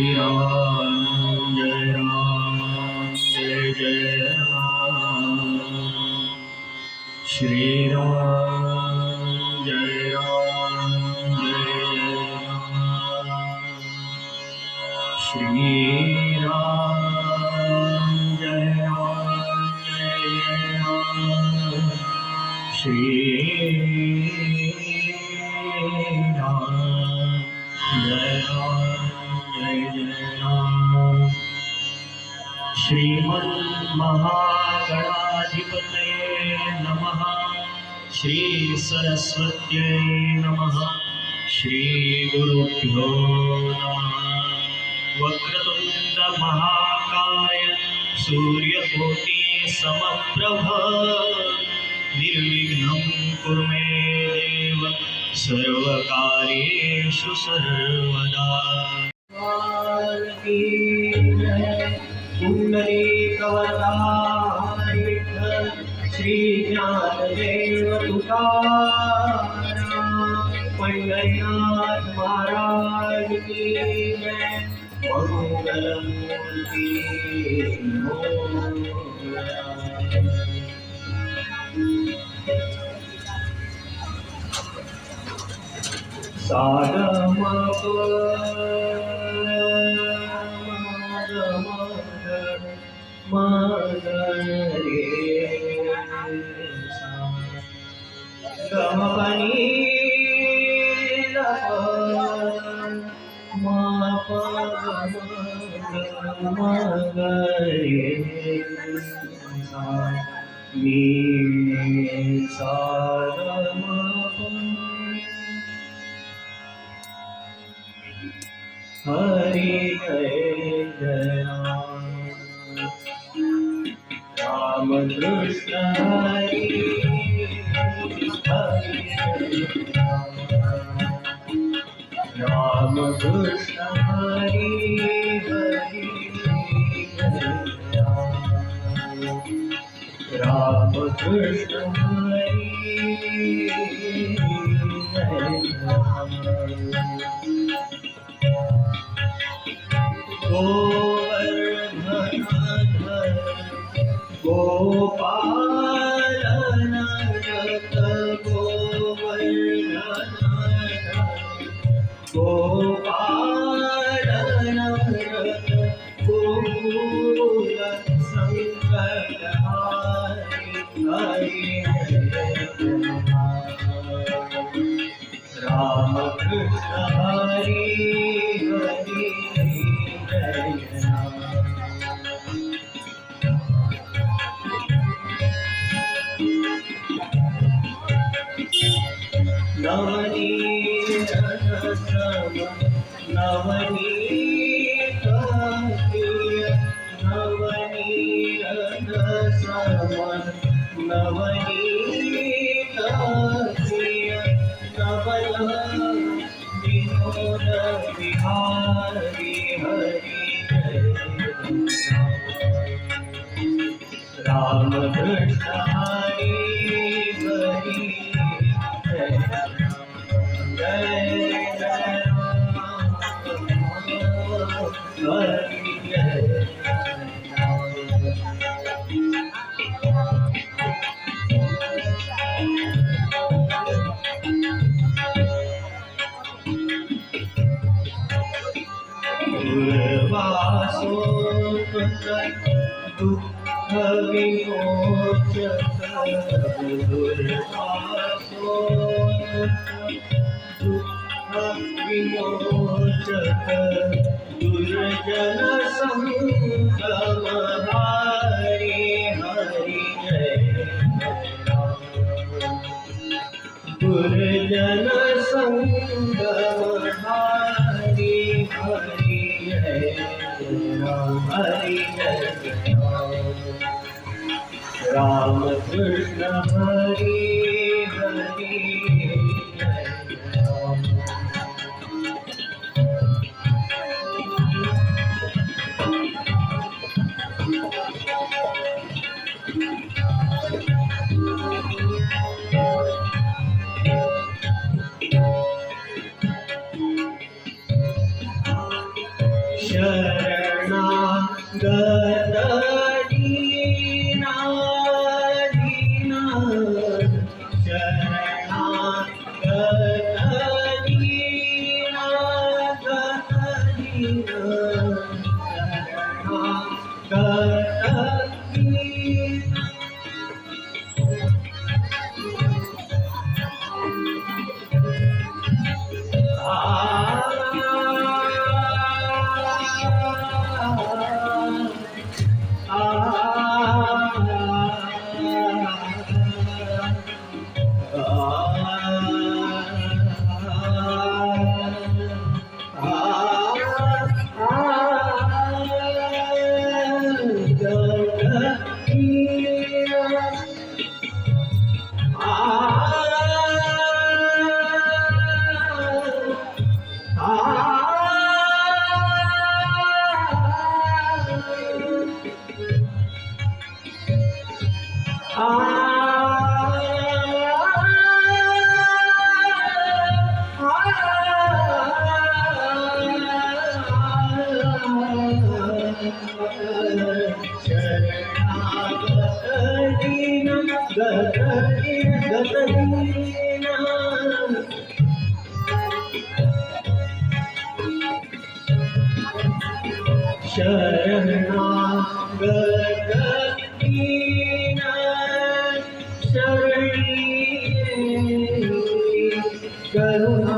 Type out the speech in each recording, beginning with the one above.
राम जय जय राम श्री राम जय राम श्री राम जय राम श्री राम जय राम श्रीमन्महागणाधिपतये नमः श्री सरस्वत्यै नमः श्री गुरुभ्यो नमः वक्रतुंड महाकाय सूर्यकोटि समप्रभ निर्विघ्नं कुरु मे देव सर्वकार्येषु सर्वदा। पुंडरीकवरदाय विठ्ठल श्री ज्ञानदेव तुकाराम पंढरीनाथ महाराज की जय मंगलमूर्ती हरि जय राम कृष्ण हरि राम कृष्ण हरि हरि राम कृष्ण हरि गोवर्धनधर गोपालनरत गोवर्धनधर गोपालनरत गोकुल संकटहारी हरि राम कृष्ण हरि हरि नवनीत सम नवनीत प्रिय नवनीत सम नवनीत प्रिय नवल विनोद विहारी हरि राम कृष्ण हरि हरि दुःख विमोचक विमोचक दुर्जन संगमहारी हरि जय दुर्जन संगमहारी हरि जय हरि जय राम कृष्ण हरि हरि शरणागत दीना दीना शरणागत दीना दीना शरणागत दीना करुणा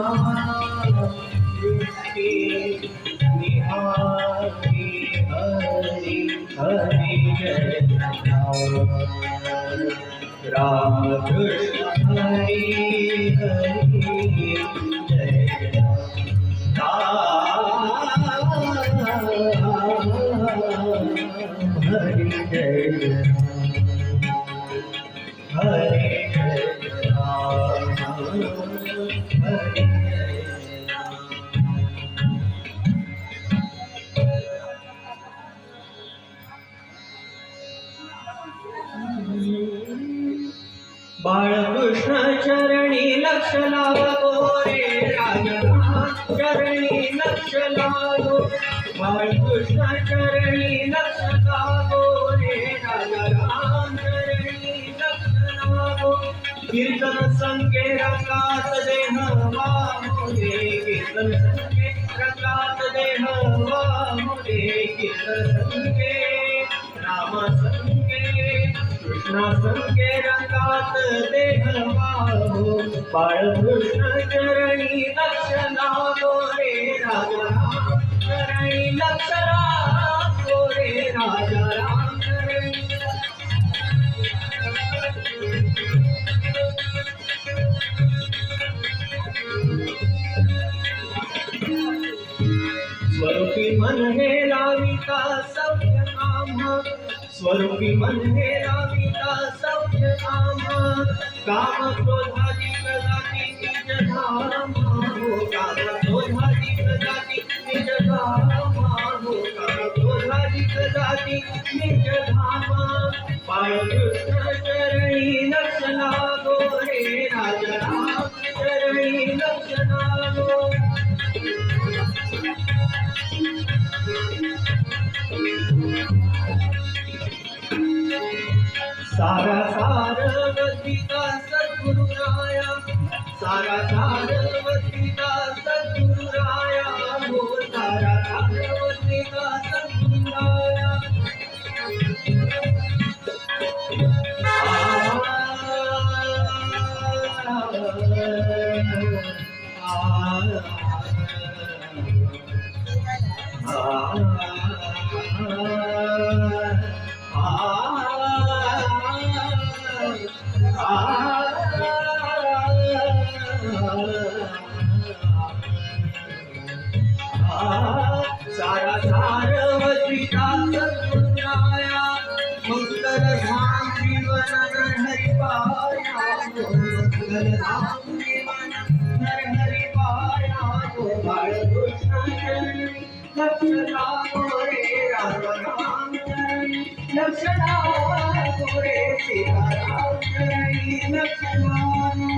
दृष्टि निहारी हरि हरि जय राम कृष्ण हरि हरि जय हरि जय हरे बाळकृष्ण चरणी लक्ष लावतो रे राजा चरणी लक्ष लावतो बाळकृष्ण चरणी लक्ष लावतो रे राजा चरणी लक्ष लावतो कीर्तन संके रंगात देह वाहुरे कीर्तन संके रंगात देह वाहुरे कीर्तन संके राम संके कृष्ण संके रंगात देह वाहू बाळकृष्ण चरणी लक्ष लावतो रे राजा चरणी लक्ष लावतो रे राजा राम चरणी स्वरूपी मन हे लाविता सौख्य काम स्वरूपी मन हे लाविता सौख्य काम काम क्रोधादी प्रजाती निज धाम हो काम क्रोधादी प्रजाती निज धाम हो काम क्रोधादी प्रजाती निज धाम बाळकृष्ण चरणी लक्ष लागो रे राजा राम चरणी लक्ष लागो सारा सारवतीचा सद्गुरु राया सारा सारवतीचा सद्गुरु राया हो सारा सारवतीचा सद्गुरु राया सारा सारवतीचा सद्गुरुराया मंगल धाम जीवन हरि पाया मंगल धाम जीवन हरि पाया बाळकृष्ण चरणी लक्ष लागो रे राम चरणी लक्ष लागो रे सीताराम चरणी लक्ष लागो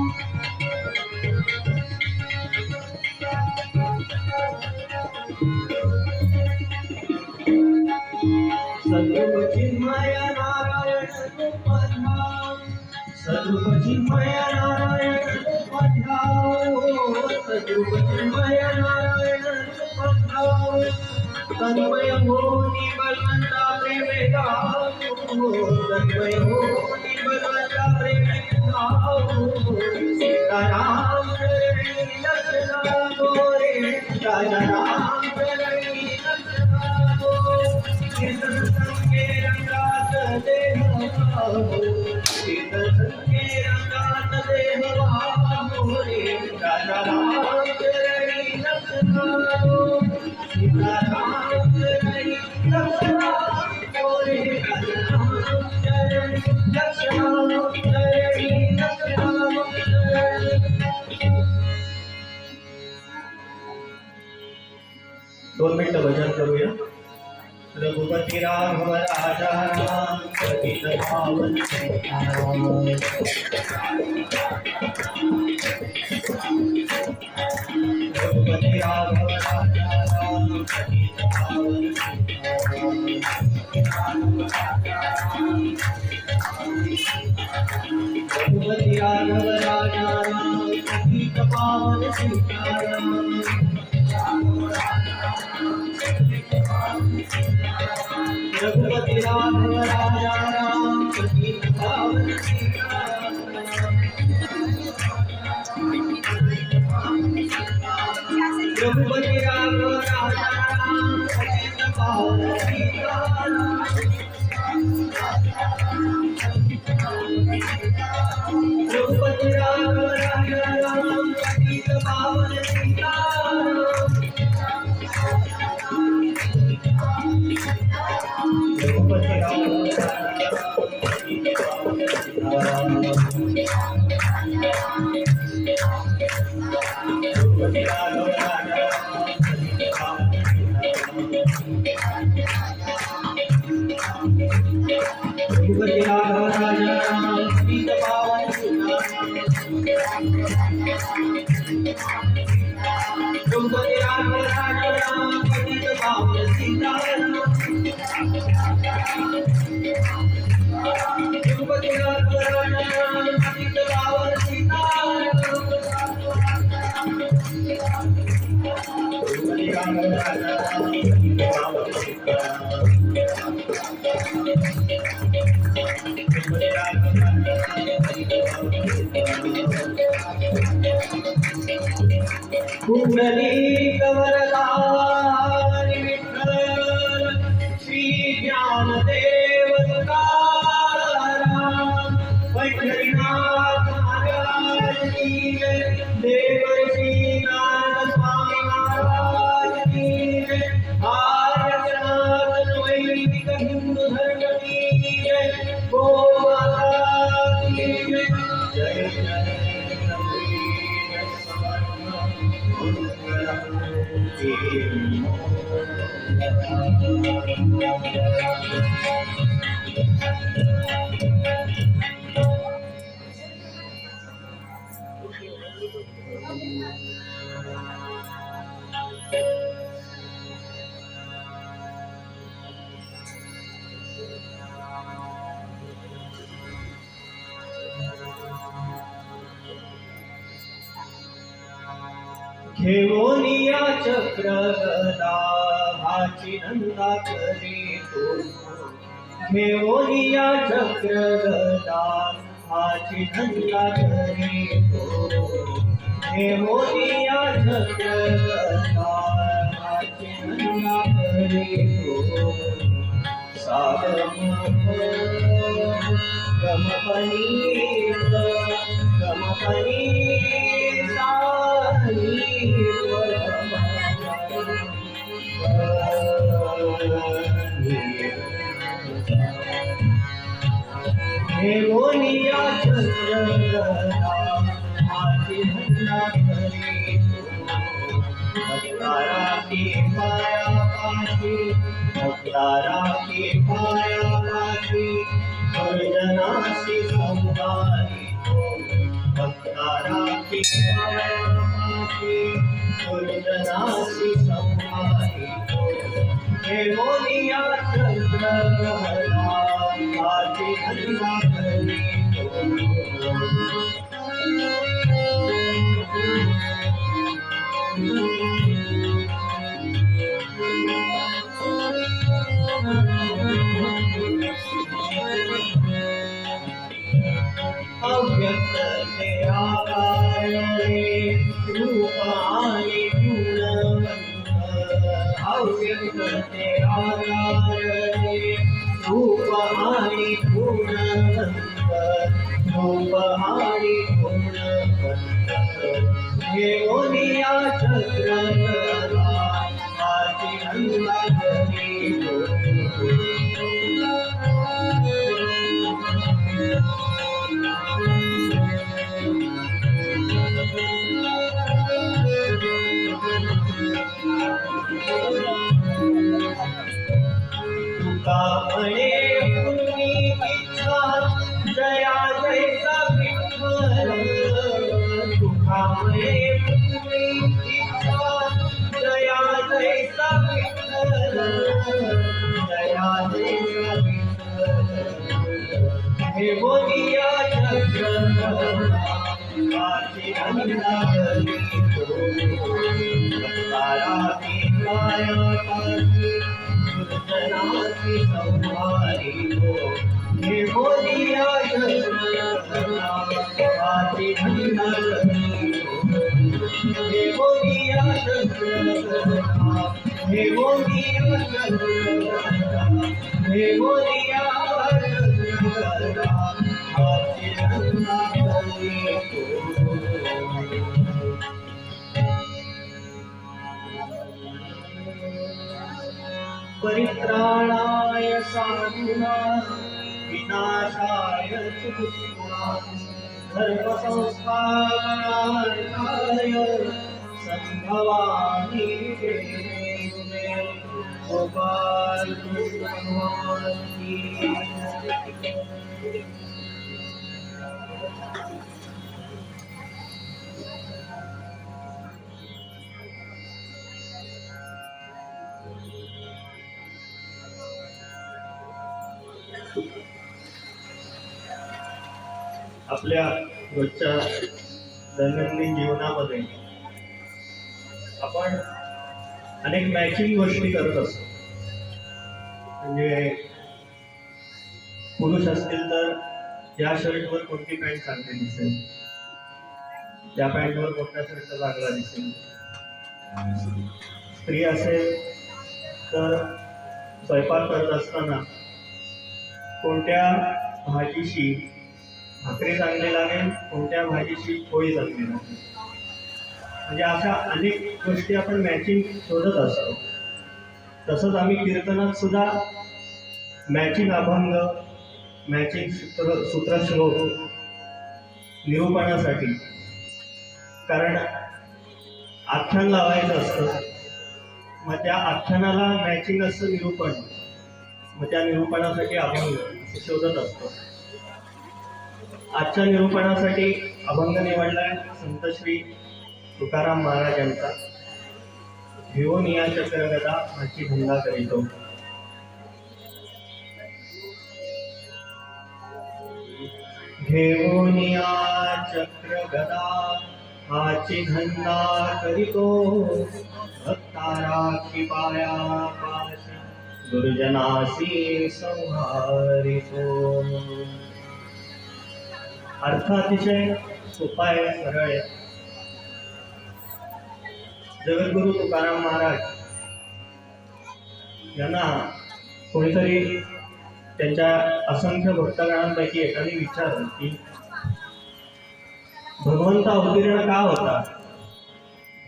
चिन्मय नारायण सद्रूप चिन्मय नारायण तन्मय होनी बलवंता प्रेमे गावो तन्मय होनी बलवंता प्रेमे गावो सीताराम चरणी लक्षणा गोरे राजाराम चरणी लक्षणा गो संगे रंगात देह संगे रंगात देह रे राजाराम चरणी लक्षणा गो सीताराम चरणी लक्षणा गोरे राजाराम चरणी लक्षणा चरणी लक्षणा 2 मिनिटं भजन करूया. रघुपती राघव राजा राम पतित पावन सीताराम. रघुपती राघव राजा राम पतित पावन सीताराम. रघुपती राघव राजा राम पतित पावन सीताराम. रघुपति राघव राजा राम पतित पावन सीताराम. रघुपति राघव राजा राम पतित पावन सीताराम. रघुपति राघव राजा राम पतित पावन सीताराम. रघुपति राघव राजा राम पतित पावन सीताराम. रघुपति राघव राजा राम पतित पावन सीताराम. रघुपति राघव राजा राम पतित पावन सीताराम. रघुपति राघव राजा राम पतित पावन सीताराम. रघुपति राघव राजा राम पतित पावन सीताराम. कुंडलीक वरदारी विठ्ठल श्री ज्ञानदेव तुकाराम. पंढरीनाथ महाराज की जय. देवर्षी नारद स्वामी महाराज की जय. आर्य सनातन वैदिक हिंदू धर्म की जय. गो माता की जय. जय जय घेऊनिया चक्र गदा भाची नंदा करी तो. घेऊनिया चक्र गदा भाची नंदा करी तो. घेऊनिया चक्र गदा भाची नंदा करी तो. सागम गमपनी गमपनी घेऊनिया चक्र गदा भाची नंदा करी तो. भक्तारा की पाया पाशी भक्तारा की पाया पाशी हरिजनासी संहारी तो. भक्तारा की पाया पाशी हरिजनासी संहारी तो. घेऊनिया चक्र गदा भाची नंदा करी तो. अव्यक्त ते आकार रूप आणि गुणवंत अव्यक्त ते आकार रूप आणि गुणवंत रूप आणि गुणवंत घेऊनिया चक्रधरा हाती गंगा तुका म्हणे पूर्वी इच्छा जया जैसा विठ्ठल तुका म्हणे पूर्वी इच्छा जया जैसा विठ्ठल जया जैसा विठ्ठल हे बोलिया चक्रधरा आची गंगा ताराती माया पाची दुर्जनाची संहारी हो हे बोलिया चक्रधरा आची गंगा हे बोलिया चक्रधरा हे बोलिया चक्रधरा हे बोलिया चक्रधरा आची गंगा परित्राणाय साधूनां विनाशाय च दुष्कृतां धर्मसंस्थापनार्थाय संभवामि युगे गोपाल भगवान की आपल्या रोजच्या दैनंदिन जीवनामध्ये आपण अनेक मॅचिंग गोष्टी करत असतो. म्हणजे पुरुष असतील तर या शर्टवर कोणती पॅन्ट चांगली दिसेल, त्या पॅन्टवर कोणता शर्ट चांगला दिसेल. स्त्री असेल तर स्वयंपाक करत असताना कोणत्या भाजीशी भाकरी चांगली लागेल, कोणत्या भाजीची पोळी चांगली लागेल. म्हणजे अशा अनेक गोष्टी आपण मॅचिंग शोधत असतो. तसंच आम्ही कीर्तनात सुद्धा मॅचिंग अभंग, मॅचिंग सूत्रश्लोक निरूपणासाठी, कारण आख्यान लावायचं असतं, मग त्या आख्यानाला मॅचिंग असतं निरूपण, मग त्या निरूपणासाठी अभंग शोधत असतो. आजच्या निरूपणासाठी अभंग निवडलाय संत श्री तुकाराम महाराज यांचा. घेऊन या चक्रगदा हाची धंदा करीतो. घेऊन या चक्रगदा हाची धंदा करीतो. भक्ता राखी पाया पाशी दुर्जनासी संहारितो. अर्थ अतिशय सोपा आहे, सरळ आहे. जगद्गुरु तुकाराम महाराज यांना कोणीतरी त्यांच्या असंख्य भक्तगणांपैकी एकाने विचारलं की भगवंत अवतीर्ण का होता,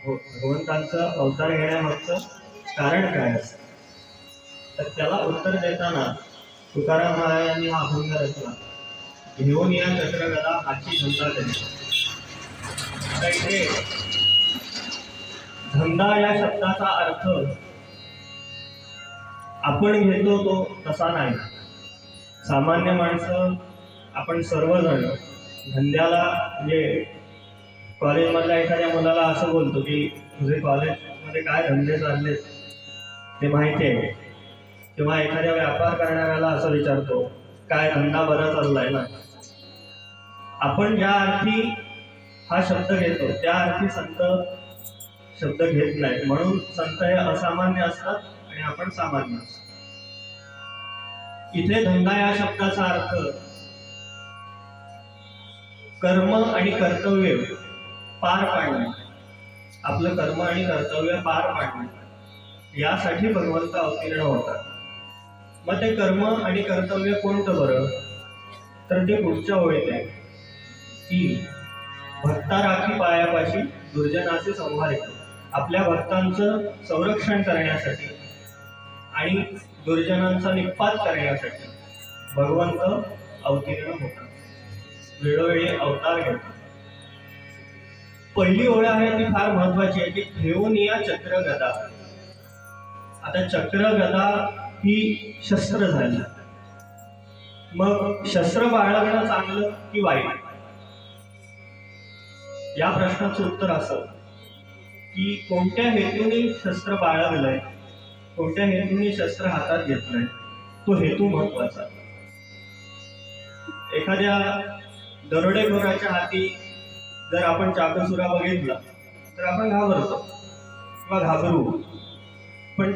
भगवंतांचं अवतार घेण्यामागचं कारण काय असतं. तर त्याला उत्तर देताना तुकाराम महाराजांनी हा अभंग रचला. घेऊन या चक्रगदा हाची धंदा करीतो. इथे धंदा या शब्दाचा अर्थ आपण घेतो तो तसा नाही. सामान्य माणसं आपण सर्वजण धंद्याला, म्हणजे कॉलेजमधल्या एखाद्या मुलाला असं बोलतो की तुझे कॉलेजमध्ये काय धंदे चालले ते माहिती आहे, किंवा एखाद्या व्यापार करणाऱ्याला असं विचारतो काय धंदा बरा चाललाय ना. आपण ज्या अर्थी हा शब्द घेतो त्या अर्थी संत शब्द घेत नाही. म्हणून संत हे असामान्य असतात आणि आपण सामान्य असतो. इथे धंदा या शब्दाचा अर्थ कर्म आणि कर्तव्य पार पाडणे, आपलं कर्म आणि कर्तव्य पार पाडणे यासाठी भगवंत अवतीर्ण होतात. मग ते कर्म आणि कर्तव्य कोणतं बरं? तर ते पुढच्या ओळीत आहे की भक्ता राखी पायापाशी दुर्जनाचे संहार येतो. आपल्या भक्तांचं संरक्षण करण्यासाठी आणि दुर्जनांचा निपात करण्यासाठी भगवंत अवतीर्ण होतात, वेळोवेळी अवतार घेतात. पहिली ओळ आहे ती फार महत्वाची आहे की घेऊन या चक्र गदा. आता चक्र गदा ही शस्त्र झाली. मग शस्त्र बाळगणं चांगलं की वाईट? या प्रश्नाचं उत्तर असं की कोणत्या हेतूने शस्त्र बाळगलंय, कोणत्या हेतूने शस्त्र हातात घेतलंय, तो हेतू महत्वाचा. एखाद्या दरोडेखोराच्या हाती जर आपण चाकूसुरा बघितला तर आपण घाबरतो किंवा घाबरू, पण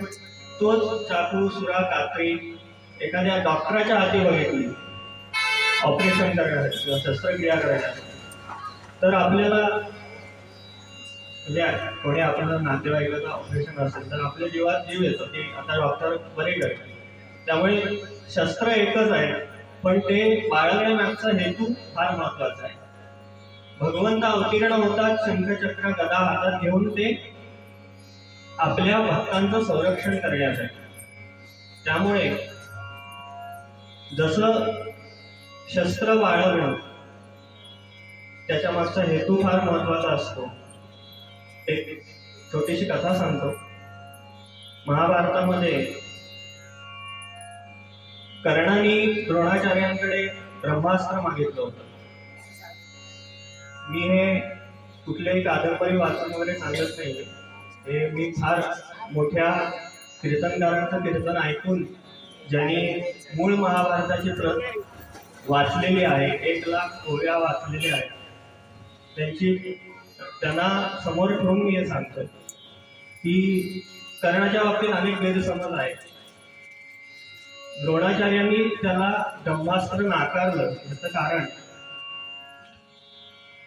तोच चाकू सुरा कात्री एखाद्या डॉक्टराच्या हाती बघितली ऑपरेशन करण्यासाठी किंवा शस्त्रक्रिया करण्यासाठी तर आपल्याला म्हणजे कोणी आपल्याला नातेवाईकाचं ऑपरेशन असेल तर आपल्या जीवात जीव येतो की आता डॉक्टर बरे करतात. त्यामुळे शस्त्र एकच आहे, पण ते बाळगण्यामागचा हेतू फार महत्वाचा आहे. भगवंत अवतीर्ण होतात शंखचक्र गदा हातात घेऊन ते आपल्या भक्तांचं संरक्षण करण्यासाठी. त्यामुळे जसं शस्त्र बाळगणं त्याच्या मागचा हेतू फार महत्वाचा असतो. एक छोटीशी कथा सांगतो. महाभारतामध्ये कर्णाने द्रोणाचार्यांकडे ब्रह्मास्त्र मागितलं होतं. मी हे कुठल्याही कादंबरी वाचून वगैरे सांगत नाही, हे मी फार मोठ्या कीर्तनकारांचं कीर्तन ऐकून ज्यांनी मूळ महाभारताची प्रत वाचलेली आहे, 1,00,000 ओव्या वाचलेल्या आहेत, त्यांना समोर ठेवून मी हे सांगतो की कर्णाच्या बाबतीत अनेक गैरसमज आहेत. द्रोणाचार्यांनी त्याला ब्रह्मास्त्र नाकारलं याचं कारण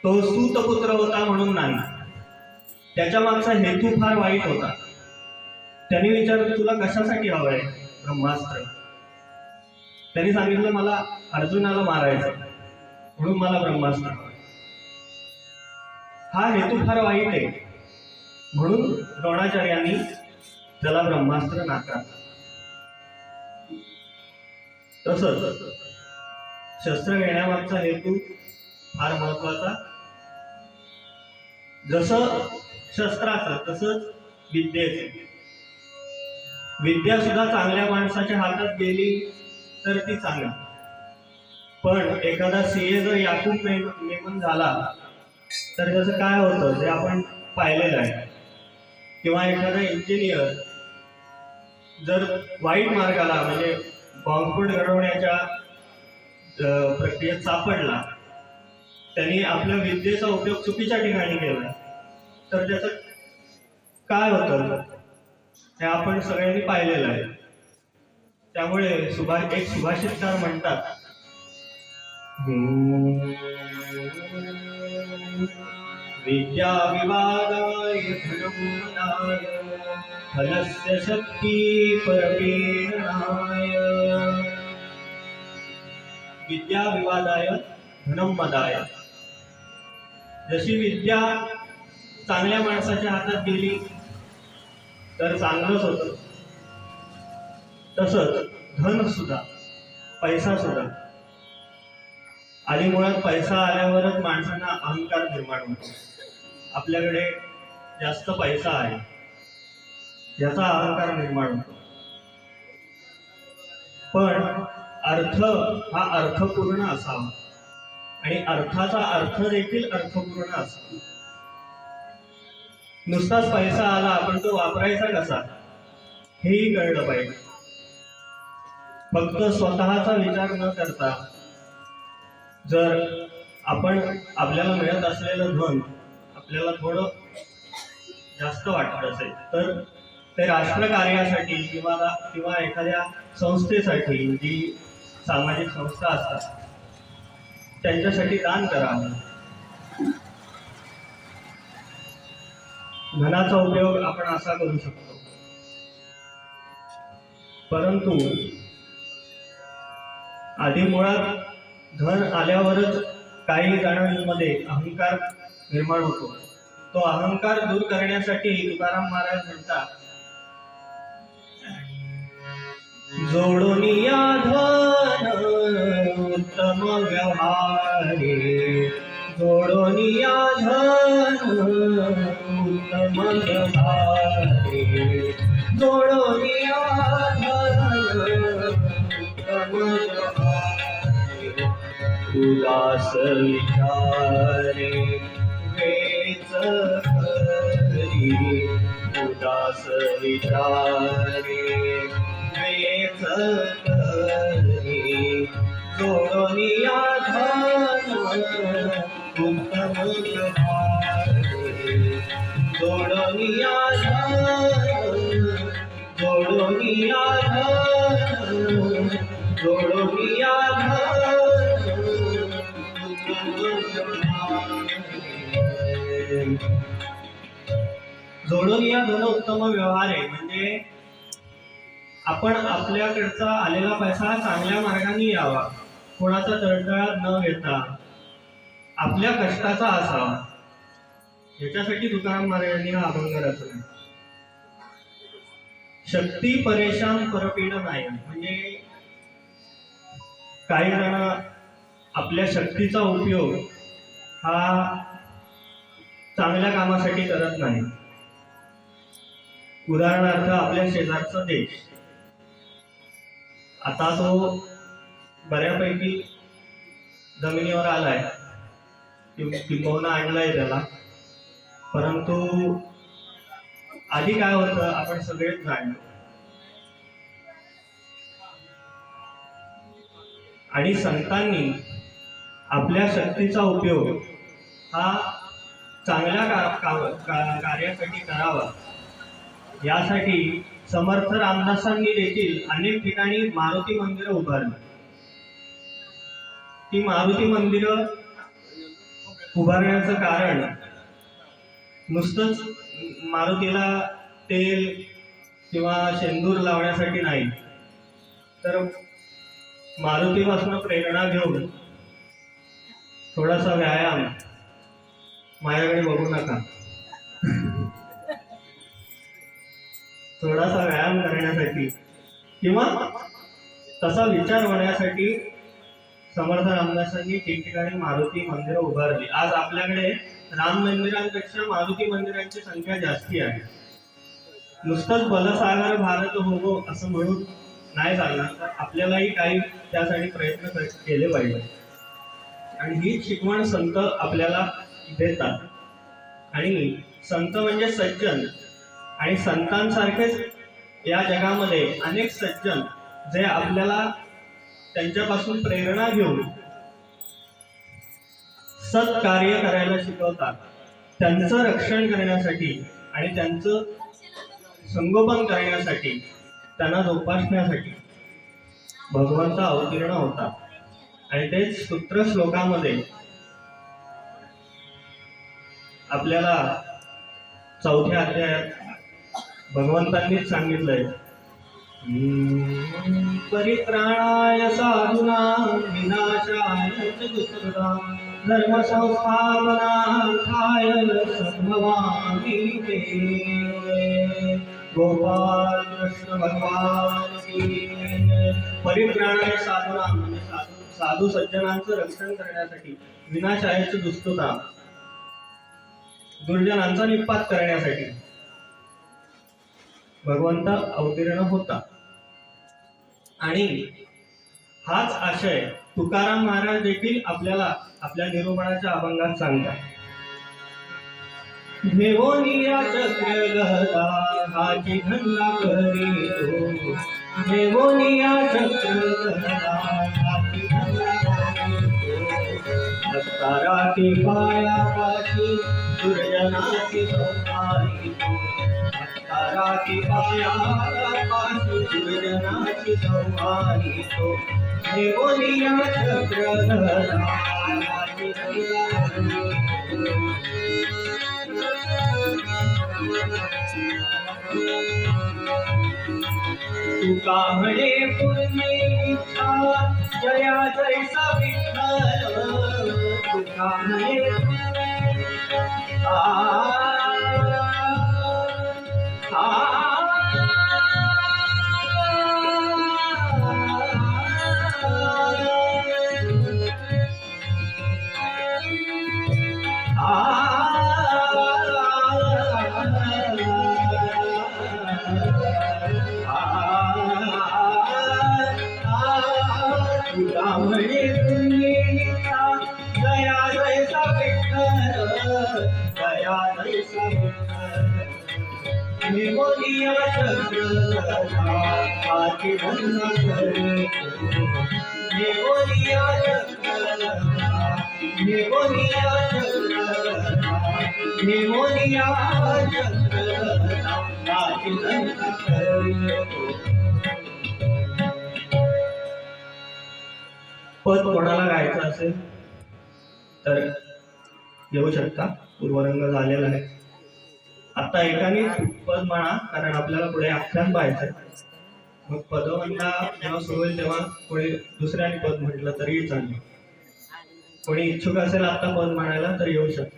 तो सूतपुत्र होता म्हणून नाही, त्याच्या मागचा हेतू फार वाईट होता. त्यांनी विचारलं तुला कशासाठी हवंय ब्रह्मास्त्र? त्यांनी सांगितलं मला अर्जुनाला मारायचं म्हणून मला ब्रह्मास्त्र हवंय. हा हेतू फार वाईट आहे म्हणून द्रोणाचार्यांनी त्याला ब्रह्मास्त्र नाकारलं. तसंच शस्त्र घेण्यामागचा हेतू फार महत्वाचा. जसं शस्त्राचं तसंच विद्येचं. विद्या सुद्धा चांगल्या माणसाच्या हातात गेली तर ती चांगली, पण एखादा सीए जर याकूब मेमन झाला तर त्याचं काय होतं ते आपण पाहिलेलं आहे. किंवा एखादा इंजिनियर जर वाईट मार्गाला म्हणजे बॉम्बस्फोट घडवण्याच्या प्रक्रियेत सापडला, त्यांनी आपल्या विद्येचा उपयोग चुकीच्या ठिकाणी केला तर त्याचं काय होतं हे आपण सगळ्यांनी पाहिलेलं आहे. त्यामुळे एक सुभाषितकार म्हणतात, विद्या विवादाय धनमुनाय फलस्य शक्ती परपीडनाय. विद्या विवादाय धनम मदाय. जशी विद्या चांगल्या माणसाच्या हातात गेली तर चांगलंच होतं, तसंच धन सुद्धा, पैसा सुद्धा. आणि मुळात पैसा आल्यावरच माणसांना अहंकार निर्माण होतो. आपल्याकडे जास्त पैसा आहे याचा अहंकार निर्माण होतो. पण अर्थ हा अर्थपूर्ण असावा आणि अर्थाचा अर्थ देखील अर्थपूर्ण असावा. नुसताच पैसा आला पण तो वापरायचा कसा हेही कळलं पाहिजे. फक्त स्वतःचा विचार न करता जर आपण आपल्याला मिळत असलेलं धन आपल्याला थोडं जास्त वाटत असेल तर ते राष्ट्रकार्यासाठी किंवा एखाद्या संस्थेसाठी, जी सामाजिक संस्था असतात त्यांच्यासाठी दान करावं. धनाचा उपयोग आपण असा करू शकतो, परंतु आधी मुळात धन आल्यावरच काही जणांमध्ये अहंकार निर्माण होतो. तो अहंकार दूर करण्यासाठी तुकाराम महाराज म्हणतात, जोडोनिया धन उत्तम व्यवहारे, जोडोनिया धन उत्तम व्यवहारे, जोडोनिया धन उत्तम व्यवहारे, उदास विचारे वेच करी, उदास विचारे वेच करी, जोडोनिया धन उत्तम व्यवहारे, जोडोनिया धन, जोडोनिया धन, जोडोनिया धन उत्तम व्यवहारे. जोडोनिया धन उत्तम व्यवहारे म्हणजे आपण आपल्याकडचा आलेला पैसा चांगल्या मार्गाने यावा, कोणाचा तळतळात न घेता आपल्या कष्टाचा असावा, याच्यासाठी तुकाराम महाराजांनी हा अभंग रचला. शक्ती परेशान परपीड नाही, म्हणजे काही जण आपल्या शक्तीचा उपयोग हा चांगल्या कामासाठी करत नाही. उदाहरणार्थ आपल्या शेजारचा देश, आता तो बऱ्यापैकी जमिनीवर आलाय, किंबहुना आणलाय त्याला, परंतु आधी काय होतं आपण सगळेच जाणलो. आणि संतांनी आपल्या शक्तीचा उपयोग हा चांगल्या कार्यासाठी करावा, यासाठी समर्थ रामदासांनी देखील अनेक ठिकाणी मारुती मंदिरं उभारली. ती मारुती मंदिरं उभारण्याचं कारण नुसतंच मारुतीला तेल किंवा शेंदूर लावण्यासाठी नाही, तर मारुतीपासून प्रेरणा घेऊन थोडासा व्यायाम, माझ्याकडे बघू नका, थोडासा व्यायाम करण्यासाठी किंवा तसा विचार होण्यासाठी समर्थ रामदासांनी ठिकठिकाणी मारुती मंदिरं उभारली. आज आपल्याकडे राम मंदिरांपेक्षा मारुती मंदिरांची संख्या जास्ती आहे. नुसतंच बलसागर भारत होवो असं म्हणून नाही चालणार, तर आपल्यालाही काही त्यासाठी प्रयत्न केले पाहिजे. आणि ही शिकवण संत आपल्याला देतात. आणि संत म्हणजे सज्जन, आणि संतांसारखेच या जगामध्ये अनेक सज्जन जे आपल्याला त्यांच्यापासून प्रेरणा घेऊन सत्कार्य करायला शिकवतात. त्यांचं रक्षण करण्यासाठी आणि त्यांचं संगोपन करण्यासाठी, त्यांना जोपासण्यासाठी भगवंत अवतीर्ण होतात. आणि तेच सूत्र श्लोकामध्ये आपल्याला 4थ्या अध्यायात भगवंतांनीच सांगितलंय, परित्राणाय साधूनां विनाशाय च दुष्कृतां धर्म संस्थापनार्थाय संभवामि ते. गोपाल कृष्ण भगवान की. परित्राणाय साधूनां म्हणजे साधू सज्जनांचं रक्षण करण्यासाठी, विनाशायच दुष्कृतां दुर्जनांचा निपात करण्यासाठी भगवंत अवतीर्ण होता. आणि हाच आशय तुकाराम महाराज देखील आपल्याला आपल्या निरूपणाच्या अभंगात सांगतात. देवोनिया चक्र गदा हाची घंटा करीतो, देवोनिया चक्र गदा हाची घंटा करीतो, दत्ताराती पाया पाशी दुर्जनाची संहारी तो हत्ताराची पायापाशी दुर्जनाची संहारी तो देवोनिया चक्रधराची तुका म्हणे पूर्णे इच्छा जया जैसा विठ्ठल तुका म्हणे तुका म्हणे पुण्यनिष्ठा दया जैसा विठ्ठल दया जैसा विठ्ठल निमोनिया चक्रधराची वंदना करे निमोनिया चक्रधरा निमोनिया चक्रधरा निमोनिया चक्रधराची वंदना करे. पद कोणाला गायचं असेल तर येऊ शकता. पूर्वरंग झालेला आहे. आता एकानेच पद म्हणा कारण आपल्याला पुढे आख्यान पाहायचंय. मग पदवंदा जेव्हा सुरू होईल तेव्हा पुढे दुसऱ्याने पद म्हटलं तरीही चालेल. कोणी इच्छुक असेल आता पद म्हणायला तर येऊ शकता.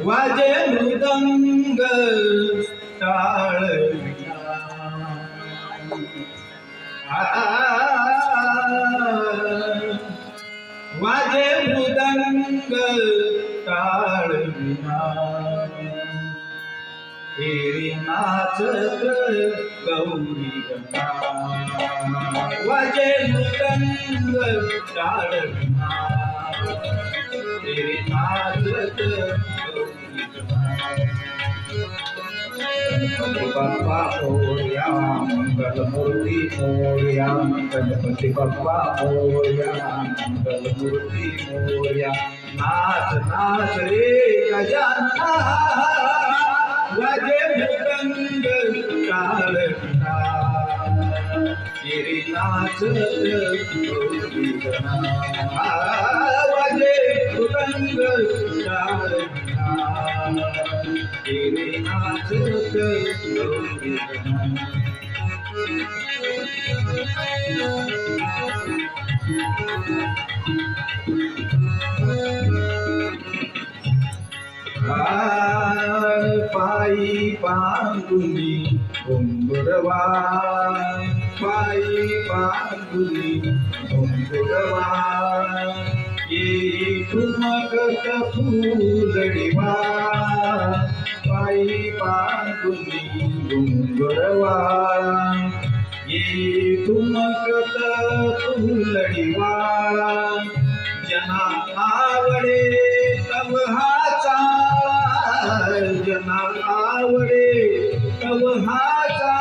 वाजे मृदंग टाळ वाजे मृदंग टाळ हेरी नाचत गौरी गणा वाजे मृदंग टाळ हेरी नाचत गणपती बाप्पा मोरया मंगलमूर्ती मोरया गणपती बाप्पा मोरया मंगलमूर्ती मोरया नाच नाच रे गजानना वाजे मृदंग टाळ गिरी नाच गौरी गणा वाजे मृदंग टाळ गिरी नाच गौरी गणा. पायी पांगुली घुंगुरवा पायी पांगुली घुंगुरवा ये ठुमकत फुलडिवा पायी पांगुली घुंगुरवा ये ठुमकत फुलडिवा जना आवडे तव हाचा जना आवडे तव हाचा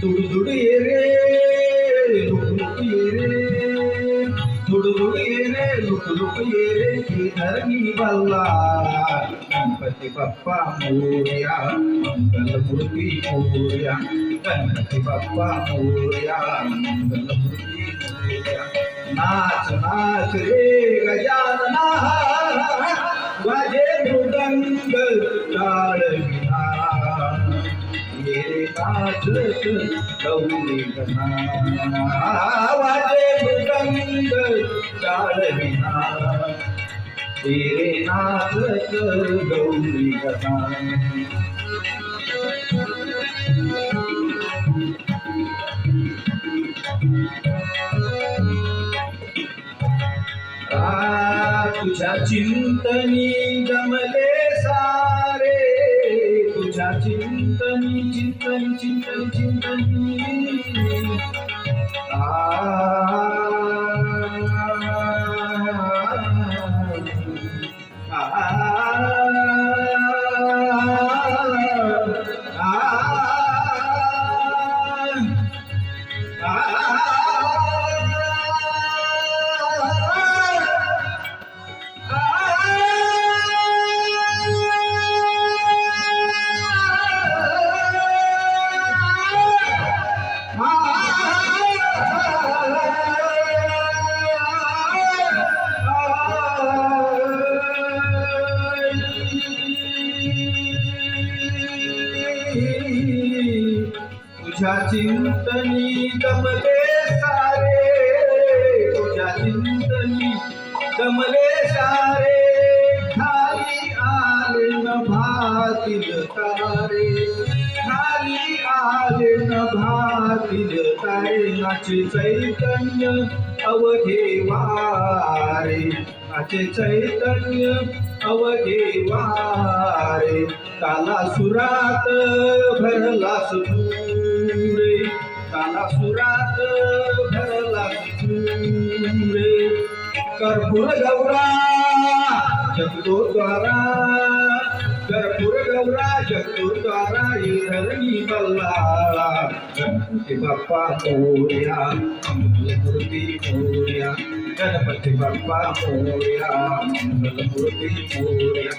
दुडदुड ये रे लुक ये रे दुडदुड ये रे लुक ये रे धरणी बल्ला गणपती बाप्पा मोरया मंगलमूर्ती मोरया गणपती बाप्पा मोरया मंगलमूर्ती मोरया नाच नाच रे गजानना वाजे मृदंग टाळ विना ये नाचत गौरी गणा वाजे मृदंग टाळ विना ये नाचत गौरी गणा तुझ्या चिंतनी जमले सारे तुझ्या चिंतनी चिंतनी चिंतनी चिंतनी तुझ्या चिंतनी जमले सारे तुझ्या चिंतनी जमले सारे खाली आले न भातील तारे खाली आले न भातील तारे नाचे चैतन्य अवघे वारे नाचे चैतन्य अवघे वारे काला सुरात भरला सुरे काला सुरात भरला सुरे कर्पूर गौरा जगदोद्वारा कर्पूर गौरा जगदोद्वारा धरणी बल्लाळा गणपती बाप्पा मोरया मंगलमूर्ती मोरया गणपती बाप्पा मोरया मंगलमूर्ती मोरया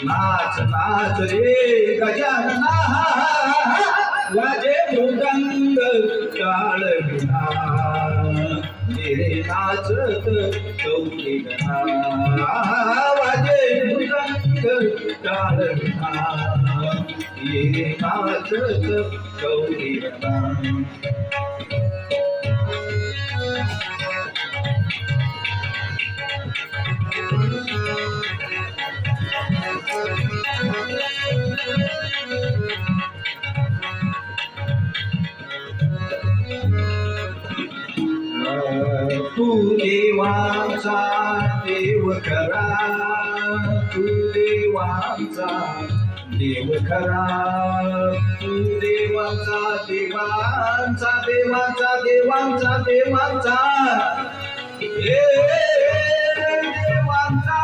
नाच नाच रे गजानना वाजे मृदंग टाळ विना रे नाचत गौरी गणा वाजे मृदंग टाळ विना ये नाचत गौरी गणा तू देवाचा देव खरा तू देवाचा देव खरा तू देवाचा देवांचा देवाचा देवांचा देवांचा हे देवांचा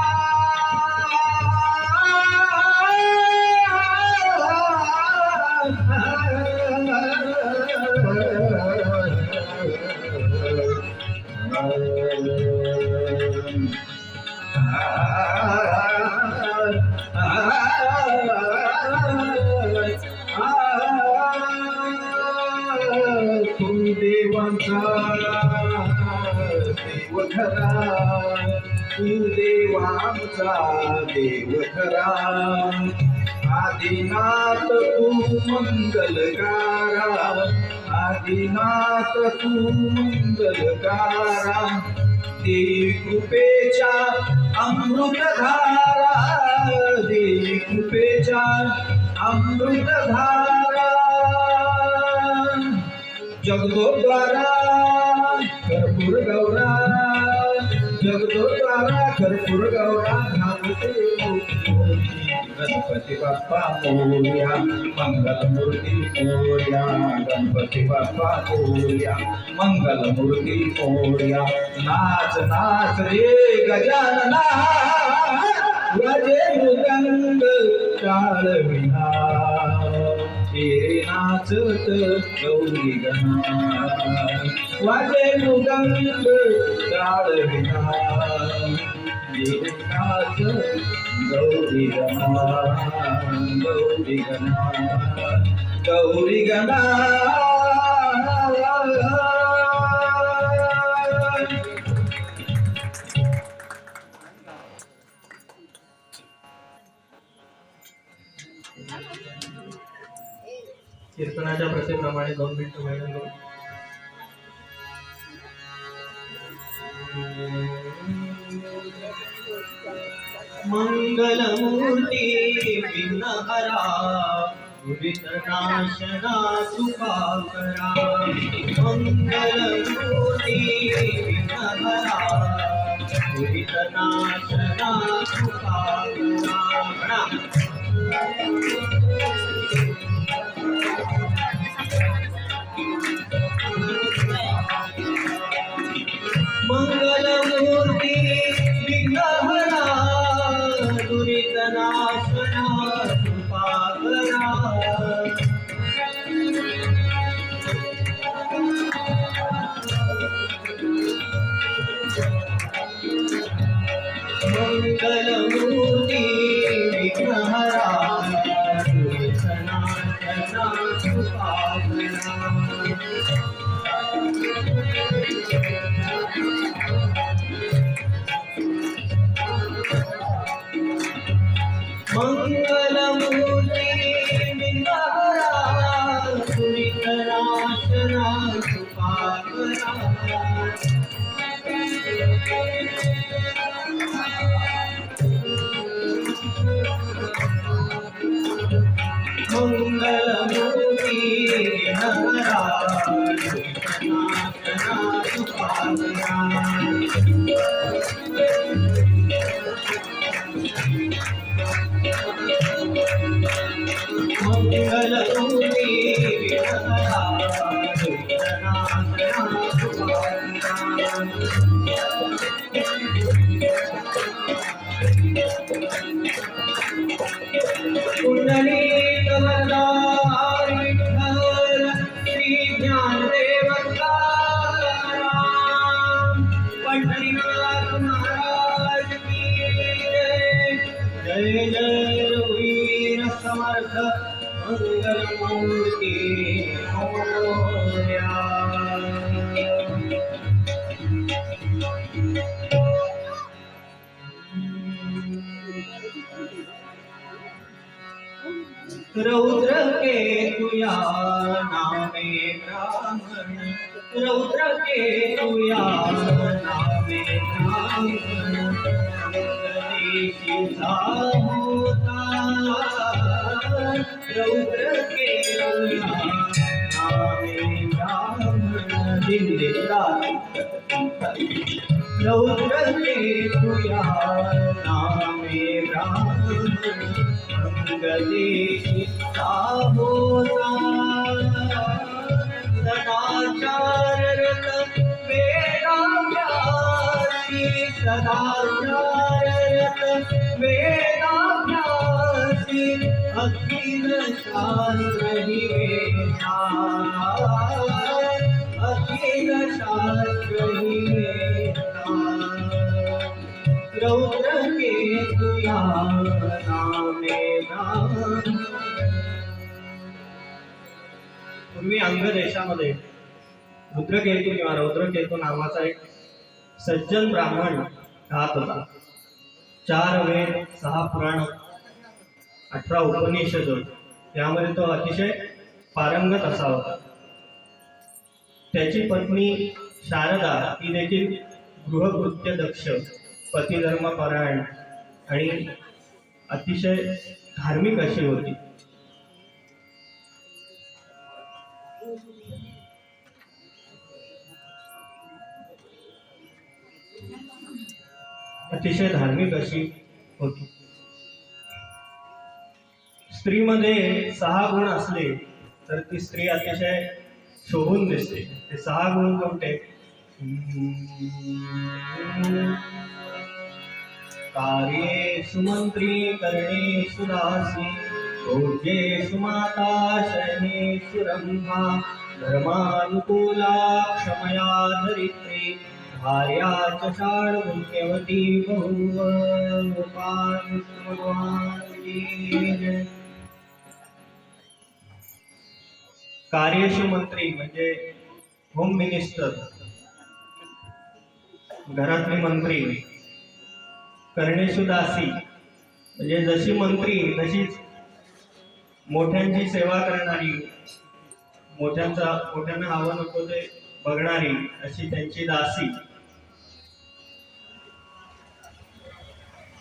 तू देवांचा देव खरा तू देवांचा देव खरा आदिनाथ तू मंगलकारा आदिनाथ तू मंगलकारा देवी कृपेच्या अमृतधारा देवी कृपेच्या अमृतधारा जगदोद्वारा कर्पूर गौरा जगदोद्वारा कर्पूर गौरा धावते गणपती बाप्पा मोरया मंगलमूर्ती मोरया गणपती बाप्पा मोरया मंगलमूर्ती मोरया नाच नाच रे गजानना वाजे मृदंग टाळ विना हे नाचत गौरी गणा वाजे मृदंग टाळ विना हे नाचत गौरी गणा गौरी गणा गौरी गणा प्रथेप्रमाणे 2 मिनिटं भजन करू. मंगलमूर्ती विघ्नहरा दुरितनाशना सुपाकरा. मंगलमूर्ती विघ्नहरा दुरितनाशना सुपाकरा. मंगलमूर्ती विघ्नहरा दुरितनाशना कृपाकरा. मंगलमूर्ती विघ्नहरा दुरितनाशना कृपाकरा. मंगलमूर्ती विघ्नहरा दुरितनाशना सुपाकरा. मंगलमूर्ती विघ्नहरा दुरितनाशना सुपाकरा. मंगलमूर्ती विघ्नहरा दुरितनाशना सुपाकरा. पुंडलीक वरदा विठ्ठल श्री ज्ञानदेव तुकाराम. पंढरीनाथ महाराज की जय. जय जय रघुवीर समर्थ मंगलमूर्ती मोरया. रौद्र केतुया नामे ब्राह्मण. रौद्र केतुया नामे ब्राह्मण. देशीचा होता रौद्र केतुया नामे ब्राह्मण. दिंडीचा रौद्र केतुया नामे ब्राह्मण. गदेशिता होता सदाचाररत वेदाभ्यासी. सदाचाररत वेदाभ्यासी. अखिल शास्त्र हि वेदा. अखिल शास्त्र हि वेदा. रौद्र केतुया नामे ब्राह्मण. पूर्वी अंग देशामध्ये रुद्रकेतू किंवा रौद्रकेतू नावाचा एक सज्जन ब्राह्मण राहत होता. 4 वेद, 6 पुराण, 18 उपनिषद यामध्ये तो अतिशय पारंगत असा होता. त्याची पत्नी शारदा ही देखील गृहकृत्य दक्ष, पतिधर्मपरायण आणि अतिशय धार्मिक अशी होती. अतिशय धार्मिक अशी होती. स्त्रीमध्ये 6 गुण असले तर ती स्त्री अतिशय शोभून दिसते. ते 6 गुण कोणते? कार्ये सुमंत्री, करणे सुदासी, भोजे सुमाता, शयने सुरंभा, धर्मानुकूला, क्षमया धरित्री, भार्या च षाड्गुण्यवती बहुव. भगवान की जय. कार्यशु मंत्री म्हणजे होम मिनिस्टर, घरातले मंत्री. करणेशु दासी म्हणजे जशी मंत्री तशीच मोठ्यांची सेवा करणारी. मोठ्यांना हवं नको ते बघणारी अशी त्यांची दासी.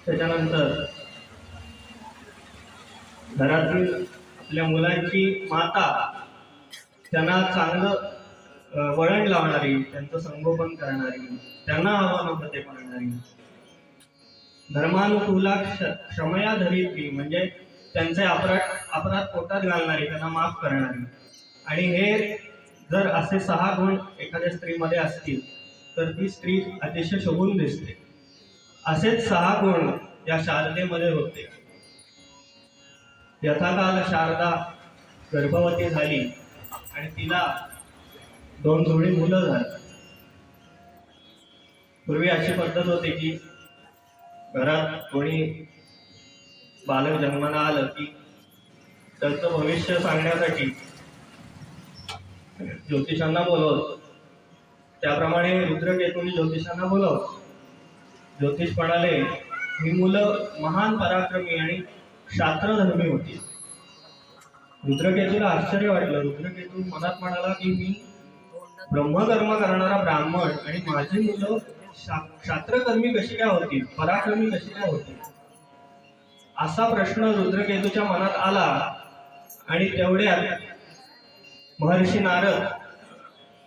त्याच्यानंतर घरातील आपल्या मुलांची माता, त्यांना चांगलं वळण लावणारी, त्यांचं संगोपन करणारी, त्यांना हवं नको ते करणारी. धर्मानुकूला क्षमया धरित्री, म्हणजे त्यांचे अपराध पोटात घालणारी, त्यांना माफ करणारी. आणि हे जर असे 6 गुण एखाद्या स्त्रीमध्ये असतील तर ती स्त्री अतिशय शोभून दिसते. असेच 6 गुण या शारदेमध्ये होते. यथाकाल शारदा गर्भवती झाली आणि तिला 2 जोडी मुलं झाली. पूर्वी अशी पद्धत होती की घरात कोणी बालक जन्माला आलं की त्यांचं भविष्य सांगण्यासाठी ज्योतिषांना बोलवत. त्याप्रमाणे रुद्रकेतूंनी ज्योतिषांना बोलवत. ज्योतिष म्हणाले, ही मुलं महान पराक्रमी आणि शास्त्रधर्मी होती. रुद्रकेतूला आश्चर्य वाटलं. रुद्रकेतू मनात म्हणाला की मी ब्रह्मकर्म करणारा ब्राह्मण आणि माझी मुलं शास्त्रकर्मी कशी काय होती, पराक्रमी कशी काय होती, असा प्रश्न रुद्रकेतूच्या मनात आला. आणि तेवढ्यात महर्षी नारद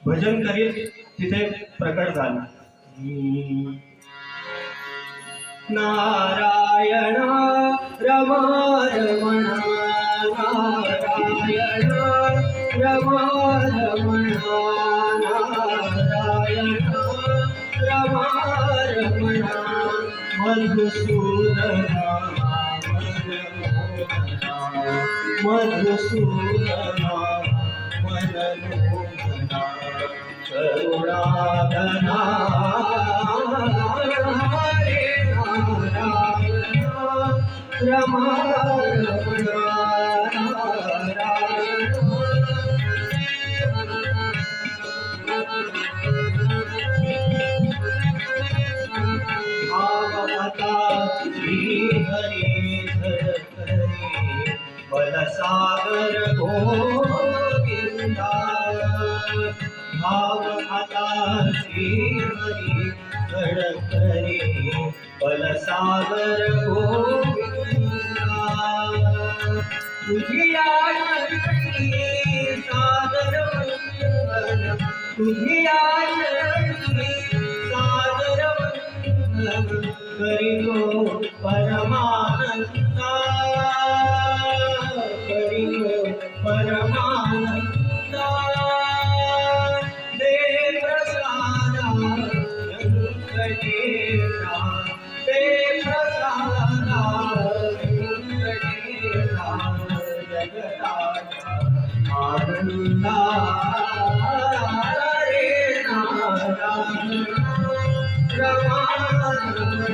भजन करीत तिथे प्रकट झाला. नारायण रमारमण, नारायण रमारमण, नारायण रमारमण, मधुसूदना मधुसूदना मनमोहना करुणाधना हरे नारायण रमारमण, नारायण. भागवता श्रीहरी बलसागर गोविंदा, भागवता श्रीहरी गडकरी बलसागर गोविंदा. तुझी आरती सादर वंदन, तुझी आरती सादर वंदन करितो परमानंदा, करितो परमानंदा. दे प्रसादा व्यंकटेशा, दे प्रसादा व्यंकटेशा, जगताचा आनंदा रे नारायण रमारमण,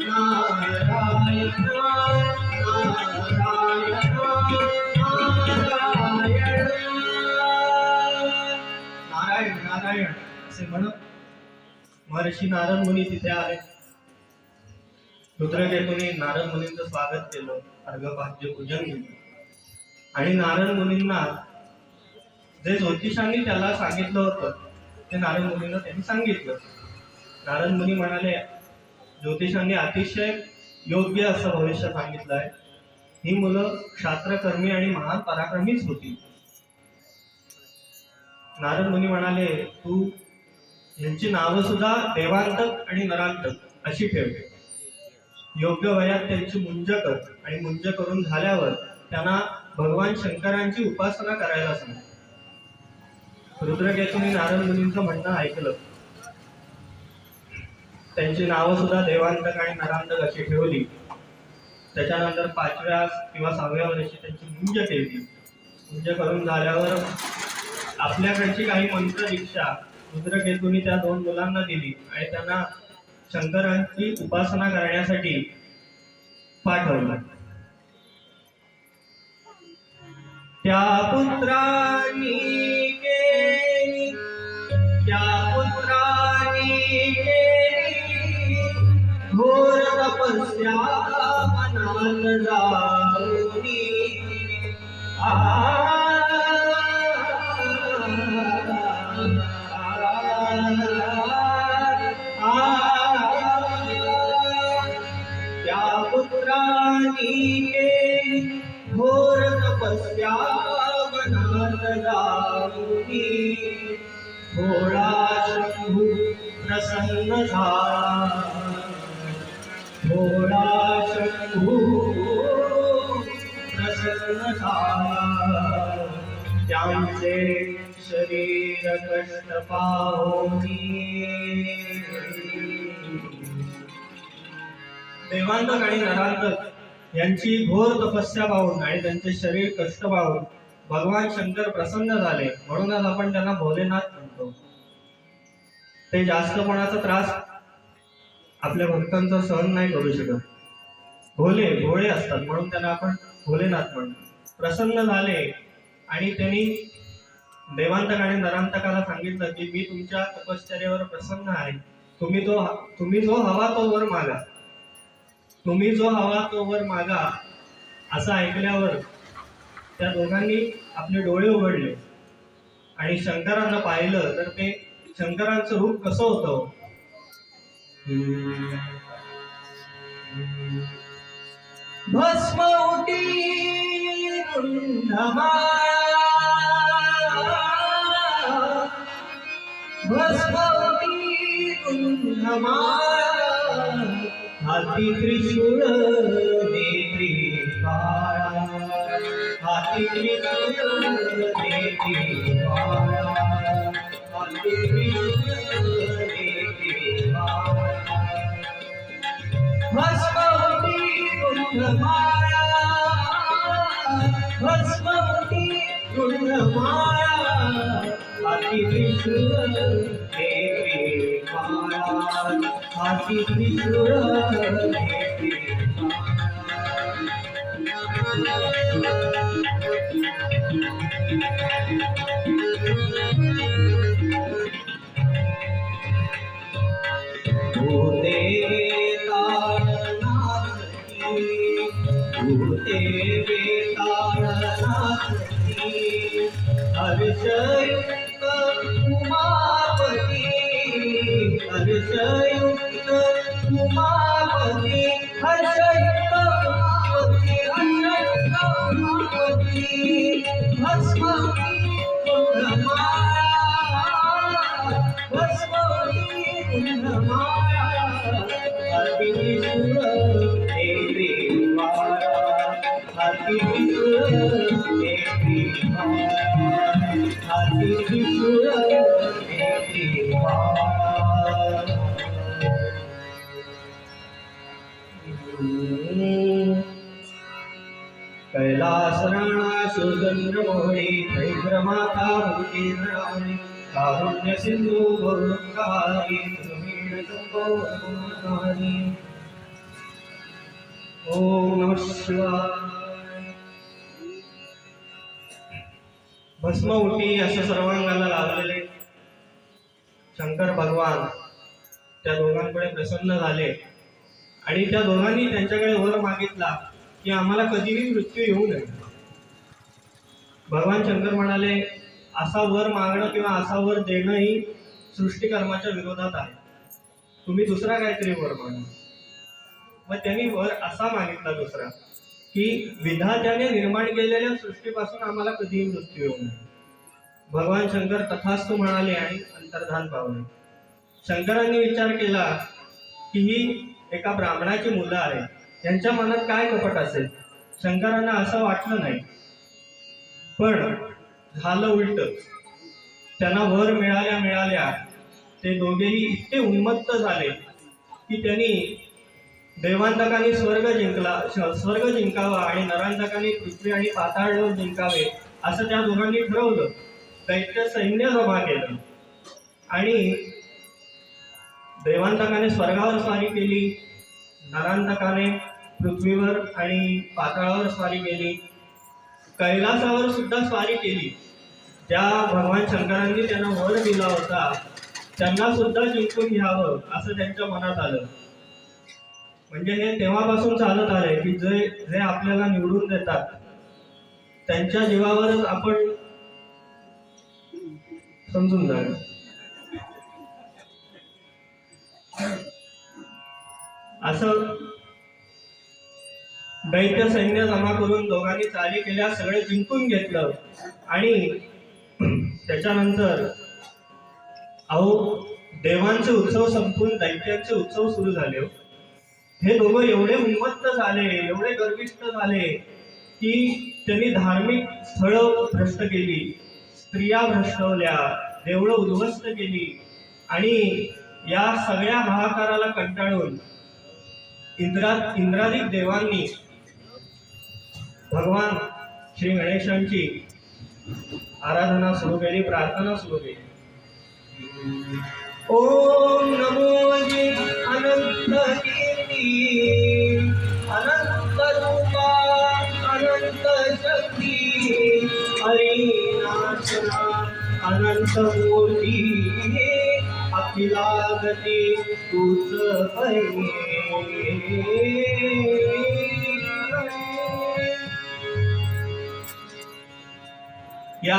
नारायण नारायण नारायण नारायण असे म्हणत महर्षी नारद मुनी तिथे आले. रुद्रकेतूने नारद मुनींचं स्वागत केलं, अर्घपाद्य पूजन केलं. आणि नारद मुनींना जे ज्योतिषांनी त्याला सांगितलं होतं ते नारद मुनींना त्यांनी सांगितलं. नारद मुनी म्हणाले, ज्योतिषांनी अतिशय योग्य असं भविष्य सांगितलं आहे. ही मुलं शास्त्रकर्मी आणि महान पराक्रमीच होती. नारद मुनी म्हणाले, तू यांची नावं सुद्धा देवांतक आणि नरांतक अशी ठेव. योग्य वयात त्यांची मुंज कर आणि मुंज करून झाल्यावर त्यांना भगवान शंकरांची उपासना करायला सांग. रुद्रकेतूंनी नारद मुनींचं म्हणणं ऐकलं. त्यांची नावं सुद्धा देवांतक आणि नरांतक अशी ठेवली. त्याच्यानंतर 5व्या किंवा 6व्या वर्षी त्यांची मुंज केली. मुंज करून झाल्यावर आपल्याकडची काही मंत्र दीक्षा रुद्रकेतूंनी त्या 2 मुलांना दिली आणि त्यांना शंकरांची उपासना करण्यासाठी पाठवलं. त्या पुत्रांनी केली, त्या पुत्रांनी केली घोर तपस्या मनात जाऊनी. पाहुनी भोळा शंभू प्रसन्न झाला, भोळा शंभू प्रसन्न झाला, त्यांचे शरीर कष्ट पाहुनी. देवांतक आणि नरांतक यांची घोर तपस्या पाहून आणि त्यांचे शरीर कष्ट पाहून भगवान शंकर प्रसन्न झाले, म्हणूनच आपण त्यांना भोलेनाथ म्हणतो. ते जास्तपणाचा त्रास आपल्या भक्तांचा सहन नाही करू शकत. भोळे असतात म्हणून त्यांना आपण भोलेनाथ म्हणतो. प्रसन्न झाले आणि त्यांनी देवांतक आणि नरांतकाला सांगितलं की मी तुमच्या तपश्चर्येवर प्रसन्न आहे, तुम्ही जो हवा तो वर मागा, तुम्ही जो हवा तो वर मागा. असं ऐकल्यावर त्या दोघांनी आपले डोळे उघडले आणि शंकरांना पाहिलं तर ते शंकरांचं रूप कसं होतं. भस्म उटी रुंधमाळा, भस्म उटी रुंधमाळा, हाती त्रिशूळ नेत्री काळा, हाती त्रिशूळ नेत्री काळा, हाती त्रिशूळ नेत्री काळा. भस्म उटी रुंधमाळा, भस्म उटी रुंधमाळा, हाती त्रिशूळ नेत्री काळा, हाती त्रिशूळ नेत्री काळा. भूते वेताळनाथी, हर्षयुक्त उमापती, हर्षयुक्त उमापती, हर्षयुक्त उमापती, हर्षयुक्त उमापती. भस्मवती कुंडमाळा, भस्मवती कुंडमाळा, हाती त्रिशूळ नेत्री काळा, हाती त्रिशूळ नेत्री काळा, हाती त्रिशूळ नेत्री काळा. कैलास राणा सुचंद्र मोहरी, चैत्र माता भूती राणी, कारुण्य सिंधू भोरुकाली, सुमीण चंपो. ओम नमः शिवाय. भस्म उटी अशा सर्वांगाला लावलेले शंकर भगवान त्या दोघांकडे प्रसन्न झाले आणि त्या दोघांनी त्यांच्याकडे वर मागितला की आम्हाला कधीही मृत्यू येऊ नये. भगवान शंकर म्हणाले, असा वर मागणं किंवा असा वर देणं ही सृष्टिकर्माच्या विरोधात आहे, तुम्ही दुसरा काहीतरी वर मागा. मग त्यांनी वर असा मागितला दुसरा की विधात्याने निर्माण केलेल्या सृष्टीपासून आम्हाला कधीही मृत्यू येऊ नये. भगवान शंकर तथास्तु म्हणाले आणि अंतर्धान पावले. शंकरांनी विचार केला की ही एका ब्राह्मणाची मुलं आहेत, त्यांच्या मनात काय कपट असेल. शंकरांना असं वाटलं नाही, पण झालं उलट. त्यांना वर मिळाल्या ते दोघेही इतके उन्मत्त झाले की त्यांनी देवांतकाने स्वर्ग जिंकावा आणि नरांतकाने पृथ्वी आणि पाताळ जिंकावे असं त्या दोघांनी ठरवलं. दैत्य सैन्य जमा केलं आणि देवांतकाने स्वर्गावर स्वारी केली, नरांतकाने पृथ्वीवर आणि पाताळावर स्वारी केली, कैलासावर सुद्धा स्वारी केली. त्या भगवान शंकरांनी त्यांना वर दिला होता त्यांना सुद्धा जिंकून घ्यावं असं त्यांच्या मनात आलं. म्हणजे हे तेव्हापासून चालत आलंय की जे आपल्याला निवडून देतात त्यांच्या जीवावरच आपण समजून जाणं. असं दैत्य सैन्य जमा करून दोघांनी चाली केल्या, सगळे जिंकून घेतलं आणि त्याच्यानंतर अहो देवांचे उत्सव संपून दैत्यांचे उत्सव सुरू झाले. हे दोघं एवढे उन्मत्त झाले, एवढे गर्विष्ठ झाले की त्यांनी धार्मिक स्थळं भ्रष्ट केली, स्त्रिया भ्रष्टवल्या, देवळं उद्ध्वस्त केली. आणि या सगळ्या हाहाकाराला कंटाळून इंद्रादिक देवांनी भगवान श्री गणेशांची आराधना सुरू केली, प्रार्थना सुरू केली. ओम नमो जी अनंत कीर्ती, अनंत रूपा, अनंत शक्ती, हरिनाशना अनंत मूर्ती, अखिलागती तूच पहिले. या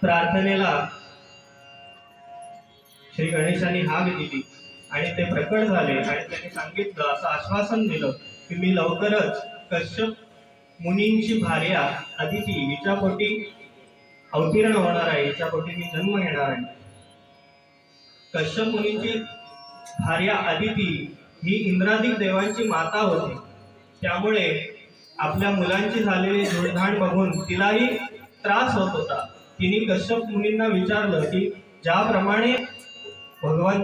प्रार्थनेला श्री गणेशांनी हाक दिली आणि ते प्रकट झाले आणि त्यांनी सांगितलं, असं आश्वासन दिलं की मी लवकरच कश्यप मुनींची भार्या अदिती हिच्या पोटी अवतीर्ण होणार आहे, हिच्या पोटी मी जन्म घेणार आहे. कश्यप मुनींची भार्या अदिती ही इंद्रादिक देवांची माता होती. त्यामुळे आपल्या मुलांची झालेली धूळधाण बघून तिलाही त्रास होत होता. तिने कश्यप मुनींना विचारलं की ज्याप्रमाणे भगवान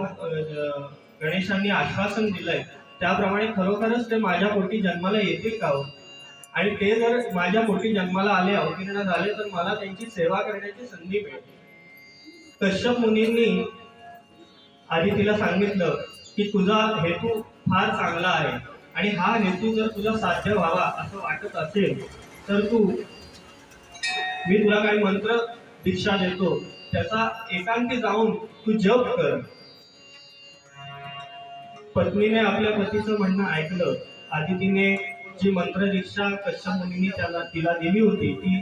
गणेशांनी आश्वासन दिलंय त्याप्रमाणे खरोखरच ते माझ्या पोटी जन्माला येतील का हो? आणि ते जर माझ्या पोटी जन्माला आले, अवतीर्ण झाले, तर मला त्यांची सेवा करण्याची संधी मिळेल. कश्यप मुनींनी आदितीला सांगितलं की तुझा हेतू फार चांगला आहे आणि हा हेतू जर तुला साध्य व्हावा असं वाटत असेल तर मी तुला काही मंत्र दीक्षा देतो, त्याचा एकांती जाऊन तू जप कर. पत्नीने आपल्या पतीचं म्हणणं ऐकलं. आदितीने जी मंत्र दीक्षा कश्यप मुनींनी तिला दिली होती ती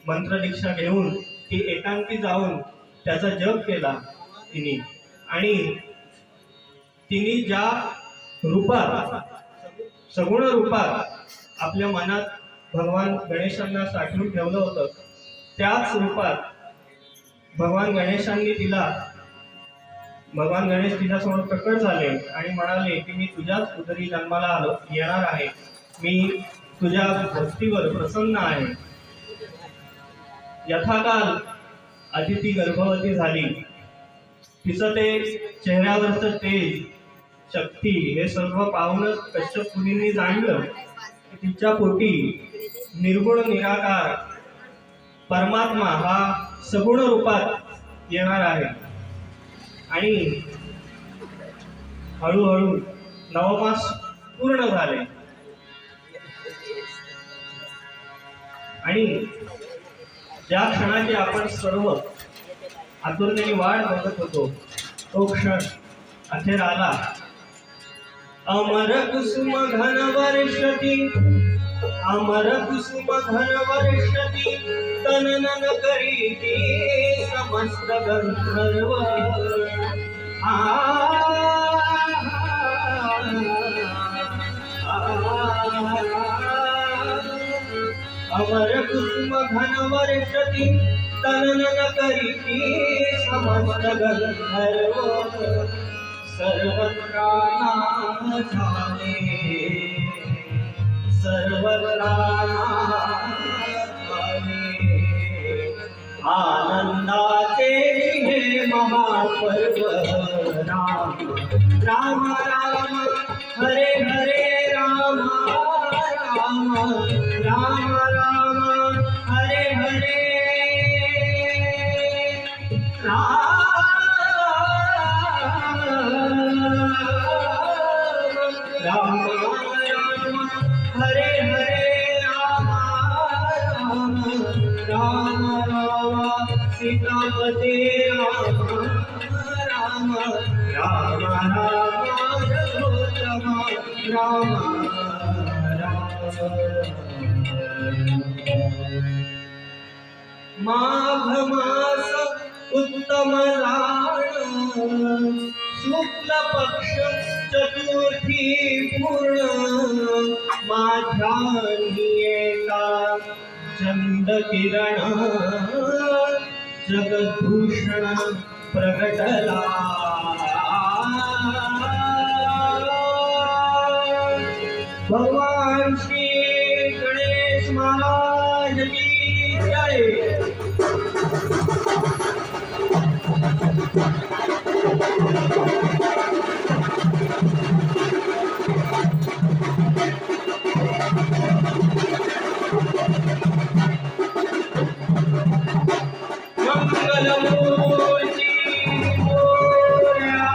मंत्र दीक्षा घेऊन ती एकांती जाऊन त्याचा जप केला तिने. आणि तिने ज्या रूपात, सगुण रूपात आपल्या मनात भगवान गणेशांना साठवून ठेवलं होतं, त्याच रूपात भगवान गणेश तिच्यासमोर प्रकट झाले आणि म्हणाले की मी तुझ्याच उदरी जन्माला येणार आहे, मी तुझ्या भक्तीवर प्रसन्न आहे. यथाकाल अदिती गर्भवती झाली. तिचं ते चेहऱ्यावरचं तेज, शक्ती हे सर्व पाहूनच कश्यप मुनींनी जाणलं की तिच्या पोटी निर्गुण निराकार परमात्मा हा सगुण रूपात येणार आहे. आणि हळूहळू 9 मास पूर्ण झाले आणि ज्या क्षणाची आपण सर्व आतुरतेने वाट बघत होतो तो क्षण अखेर आला. अमर कुसुम घन वर्षती, अमर कुसुम घन वर्षती, तननन करीती समस्त गंधर्व. अमर कुसुम घन वर्षती, तननन करीती समस्त गंधर्व. सर्वत्र नाम झाले, सर्वत्र आनंदाचे हे महापर्व. राम राम राम हरे हरे, राम राम राम राम हरे हरे, राम राम हरे हरे, राम राम राम राम सीतापते, राम राम राम राम रघुत्तम, राम माघ मास उत्तम शुक्ल पक्ष चतुर्थी पूर्ण, माझ्या एका चंद किरण जगद्भूषण प्रगटला भगवान श्री गणेश महाराज की जय। मंगलमूर्ती मोरया।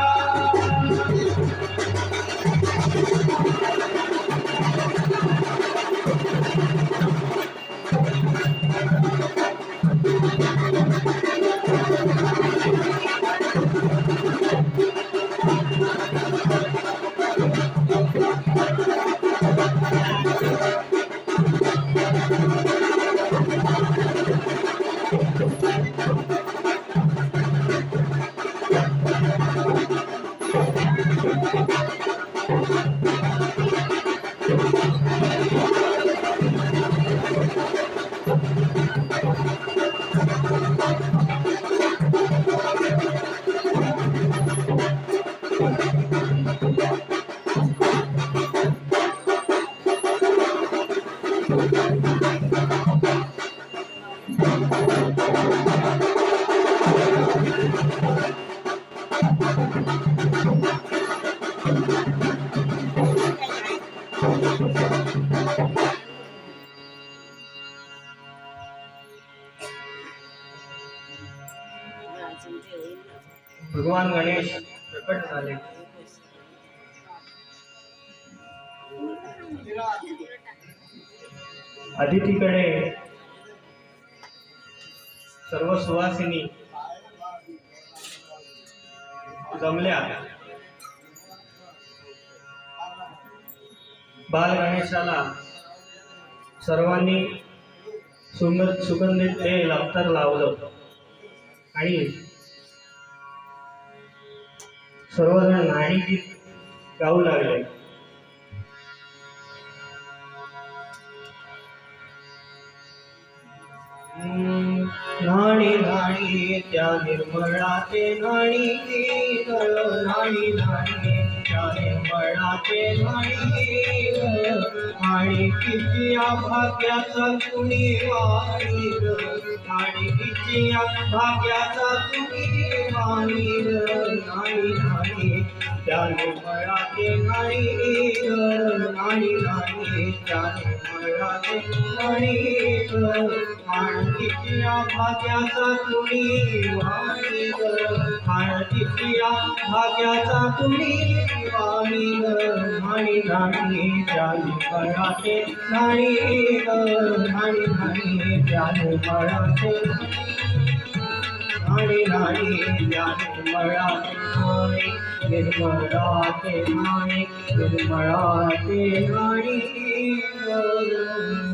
भगवान गणेश प्रकट झाले। अदितीकडे सर्व सुवासिनी जमल्या। बाल गणेशाला सर्वांनी सुगंधित तेल अत्तर लावलं आणि सर्वजण नाणी गीत गाऊ लागले। नाणी नाणी त्या निर्मळाचे नाणी गीत, नाणी नाणी त्या निर्मळाचे नाणी गीत, आणि किती भाग्याचा कुणी वाणी ग, आणि किती भाग्याचा कुणी वाणी ग, नाणी नाणी त्या निर्मळाचे नाणी गीत, नाणी नाणी त्या निर्मळाचे नाणी गीत, आणि किती भाग्याचा कुणी वाणी ग, आणि किती भाग्याचा कुणी वाणी ग, नाणी नाणी त्या निर्मळाचे नाणी ग, नाणी नाणी त्या निर्मळाचे नाणी नाणी त्या निर्मळाचे नाणी, निर्मळाचे नाणी, निर्मळाचे नाणी ग।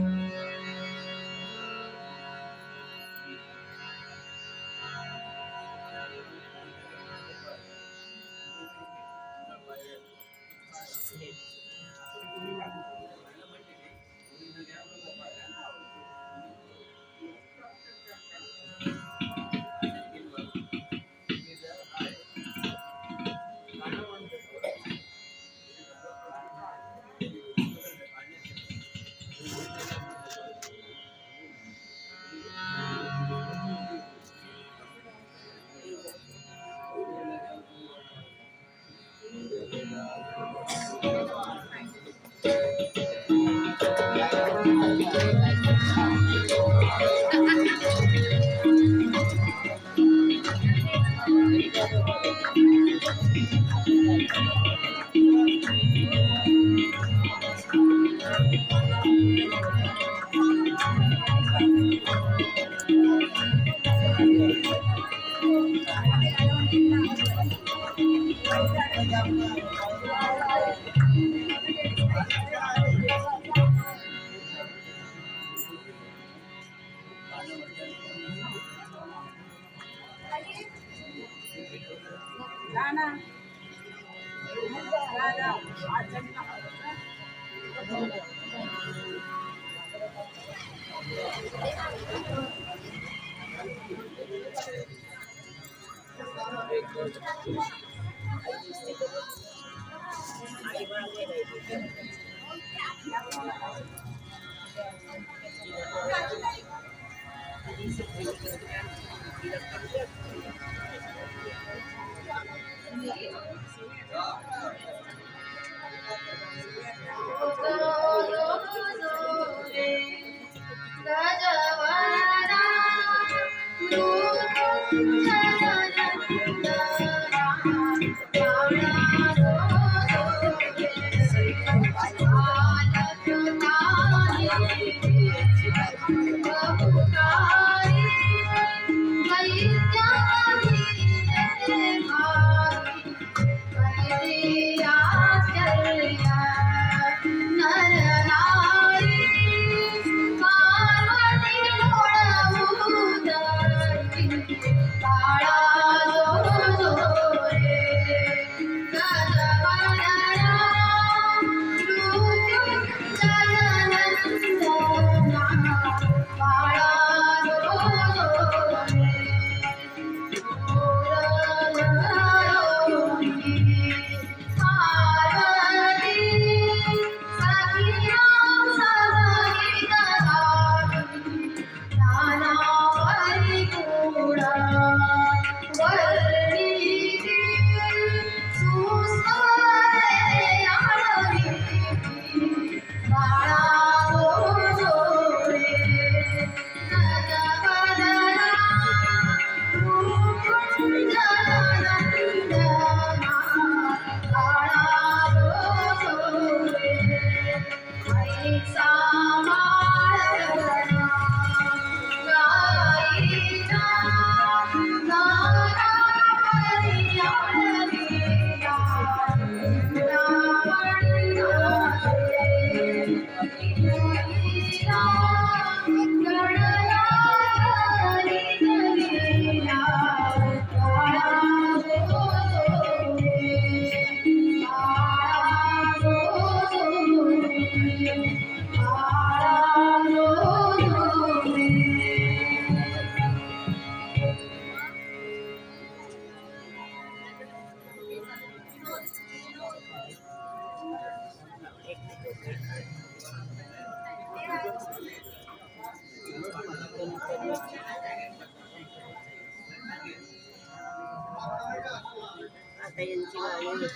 आता यांची गाणी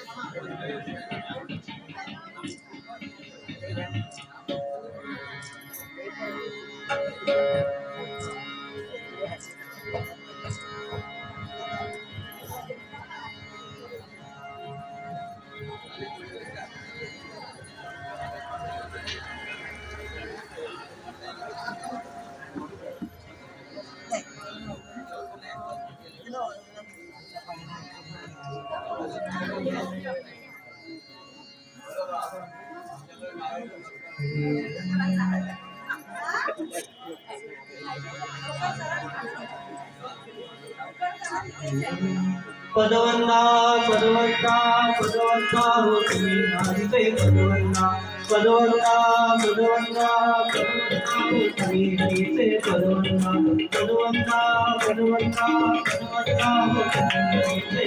पदवंता पदवंता पदवंता हो तुम्ही नाहीचे पदवंता पदवंता पदवंता पदवंता हो तुम्ही नाहीचे पदवंता पदवंता पदवंता पदवंता हो तुम्ही नाहीचे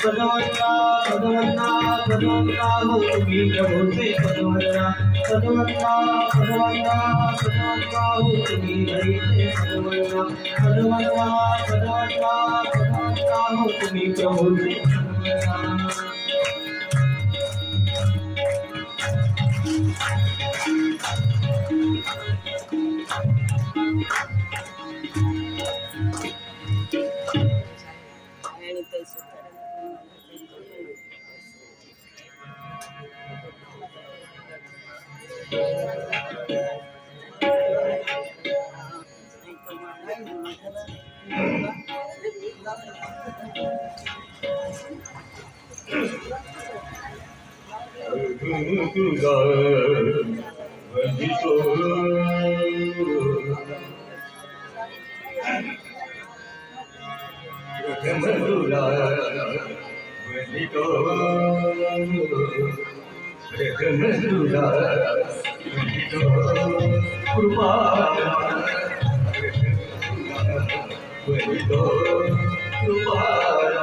पदवंता पदवंता पदवंता हो तुम्ही प्रभूचे पदवंता पदवंता पदवंता पदवंता हो तुम्ही नाहीचे पदवंता पदवंता पदवंता पदवंता हो तुम्ही प्रभूचे पदवंता आणि पैसे कृपा वरितो कृपाया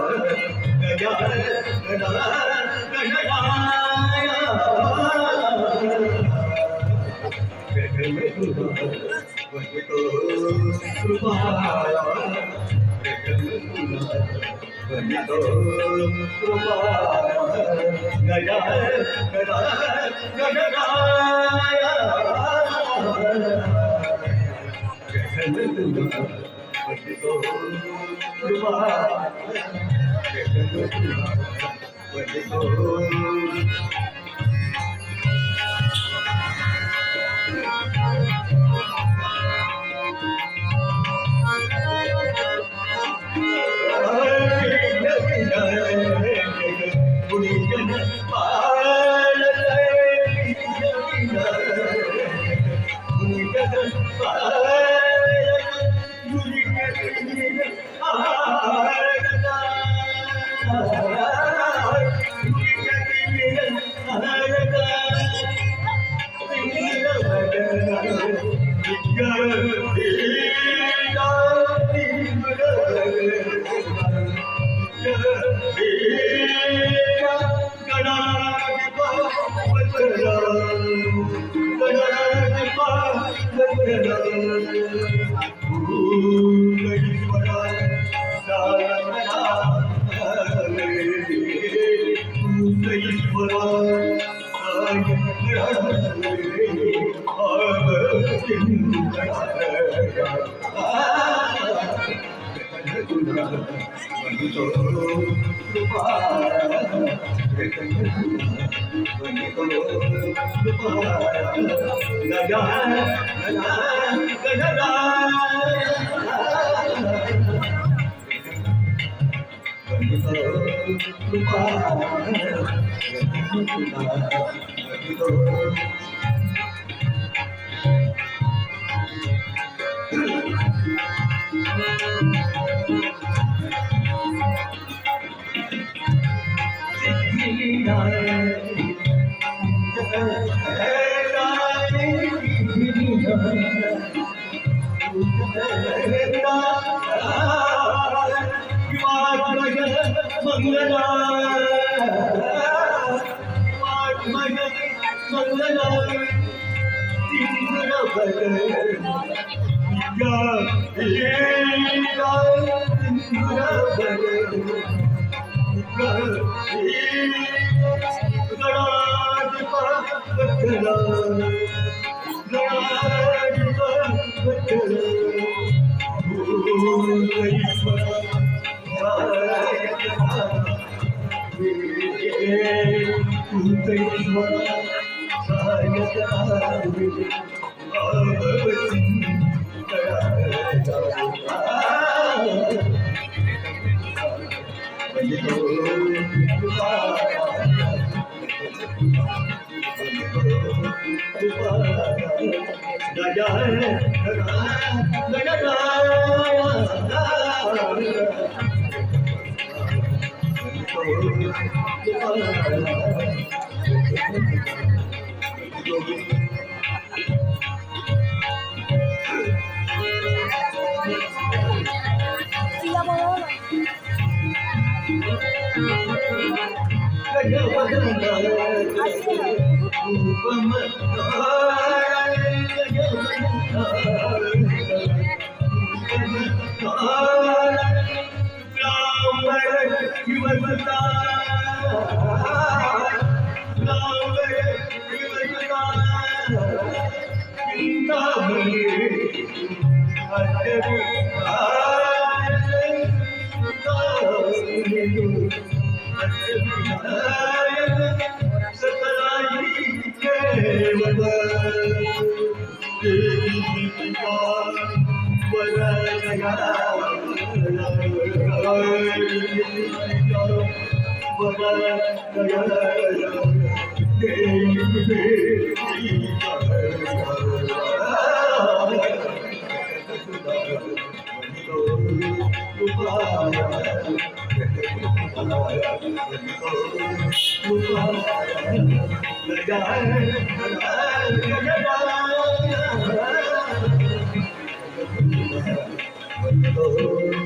Oh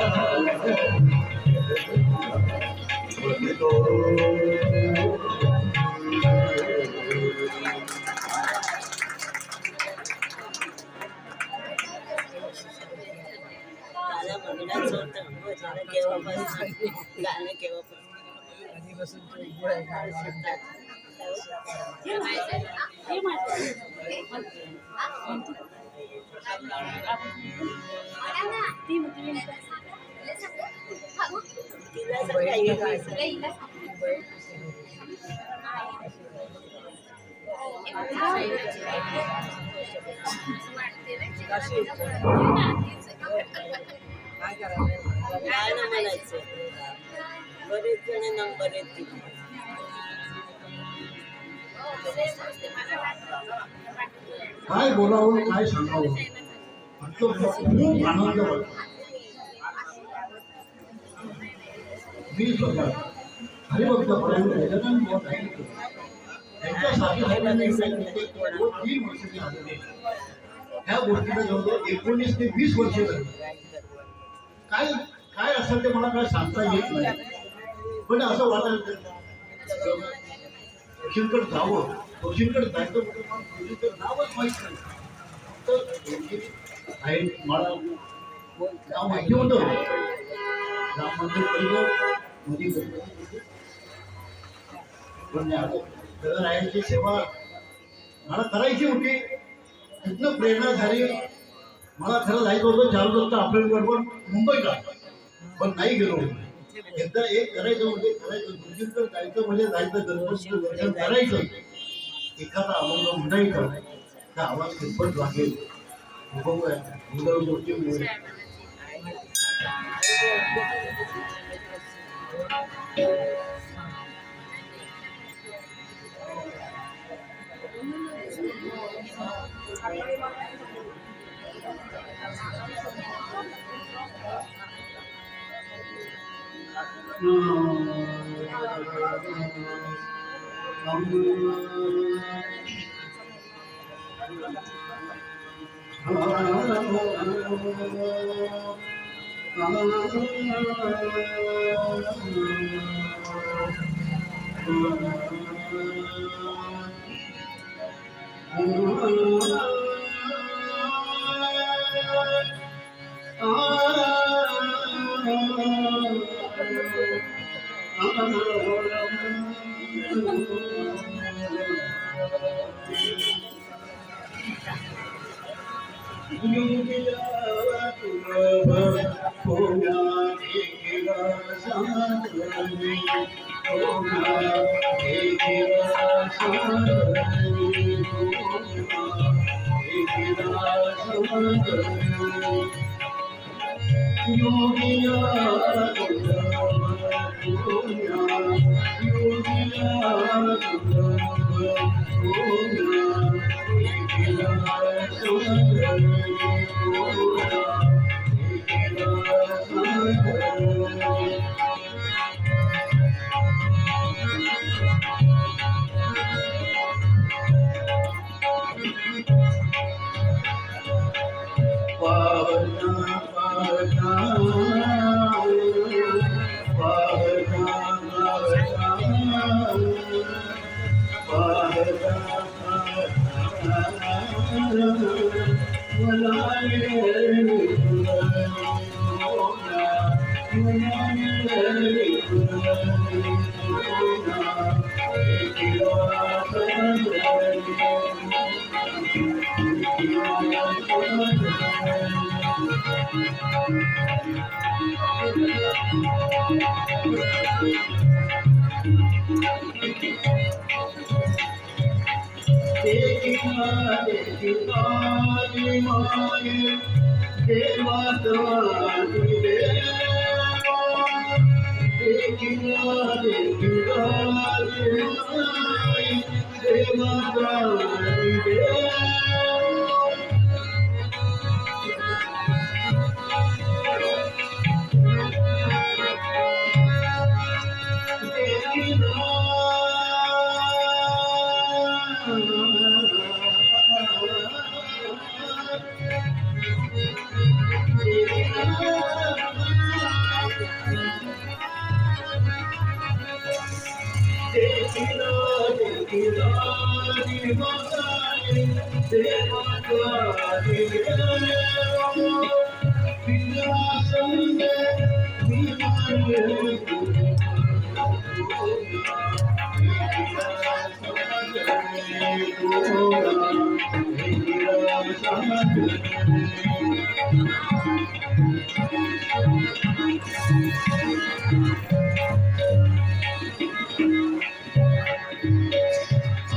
गाणं म्हणण्याचं होतं गाणं केव्हापासून गाणं केव्हापासून तिला सांगायचं गाणं म्हणायचं बरेच जण नंबर येतील काय बोलावं काय सांगावं म्हटलं खूप आनंद वाटतो. मी स्वतः हरिभक्तापर्यंत गजानन बुवा नाही त्यांच्यासाठी 3 वर्षाची आलेली ह्या गोष्टीला जवळजवळ 19 ते 20 वर्ष झाली. काय काय असेल ते मला काय सांगता येत नाही, पण असं वाटायचं कोचिंकडे जावं, कोचिंकडे जायचं म्हणजे मला कोचिंकडे नावच माहीत नाही. तर आहे मला नाव माहिती होतं राम मंदिर पहिलं मध्ये पण रायांची सेवा मला करायची होती. तिथनं प्रेरणा झाली. मला खरं जायचं होतं चालू आपल्याबरोबर मुंबईला, पण नाही गेलो. एकदा एक करायचं म्हणजे करायचं, दुसरीकडे जायचं म्हणजे जायचं, गणपतीचं दर्शन करायचं, एखादा अभंग म्हणायचा तर आवाज कितपत लागेल बघूया. मुलं गोष्टी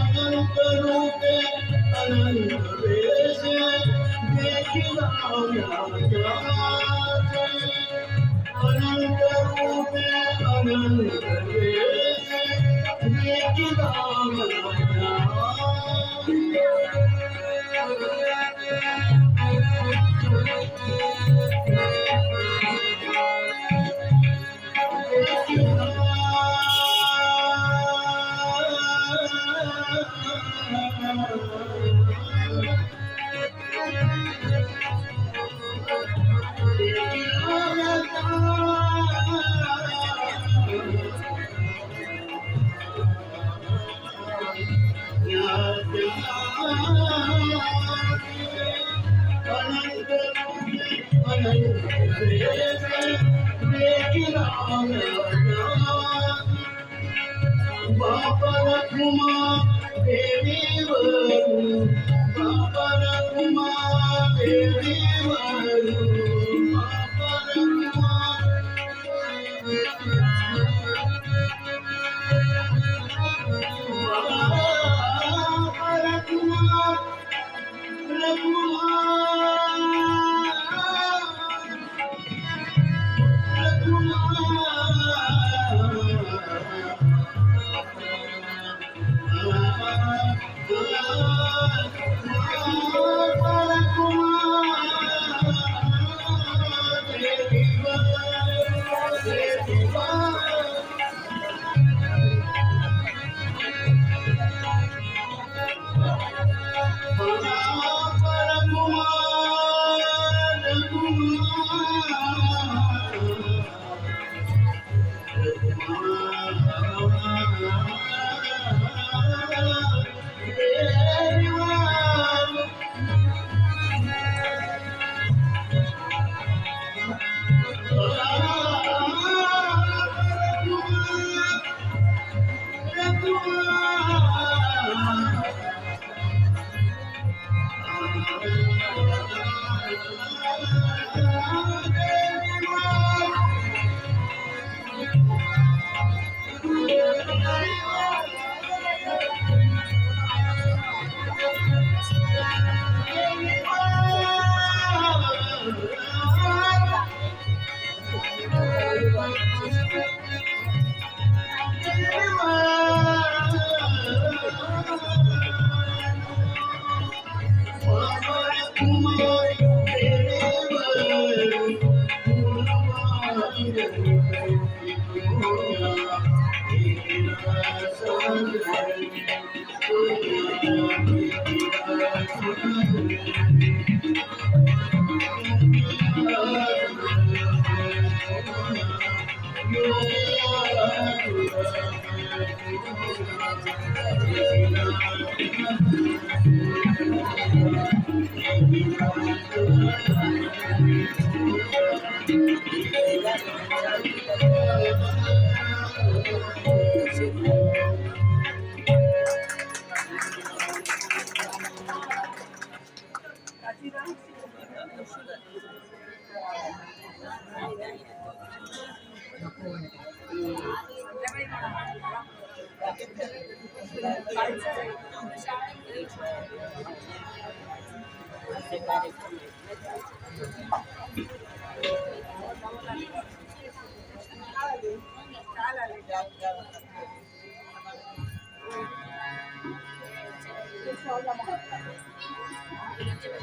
अनंत रूपे अनंत वेश देखिला अनंत रूपे अनंत वेश देखिला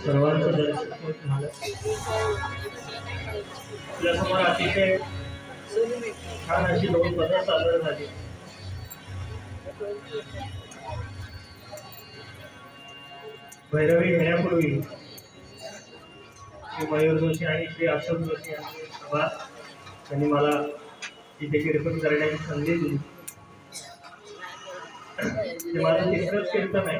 सर्वांचं दर्शन झालं. आपल्यासमोर अतिशय छान अशी 2 पदं सादर झाली. भैरवी घेण्यापूर्वी श्री मयूर जोशी आणि श्री अशोक जोशी यांनी सभा त्यांनी मला तिथे कीर्तन करण्याची संधी दिली. ते माझं तिसरंच कीर्तन आहे.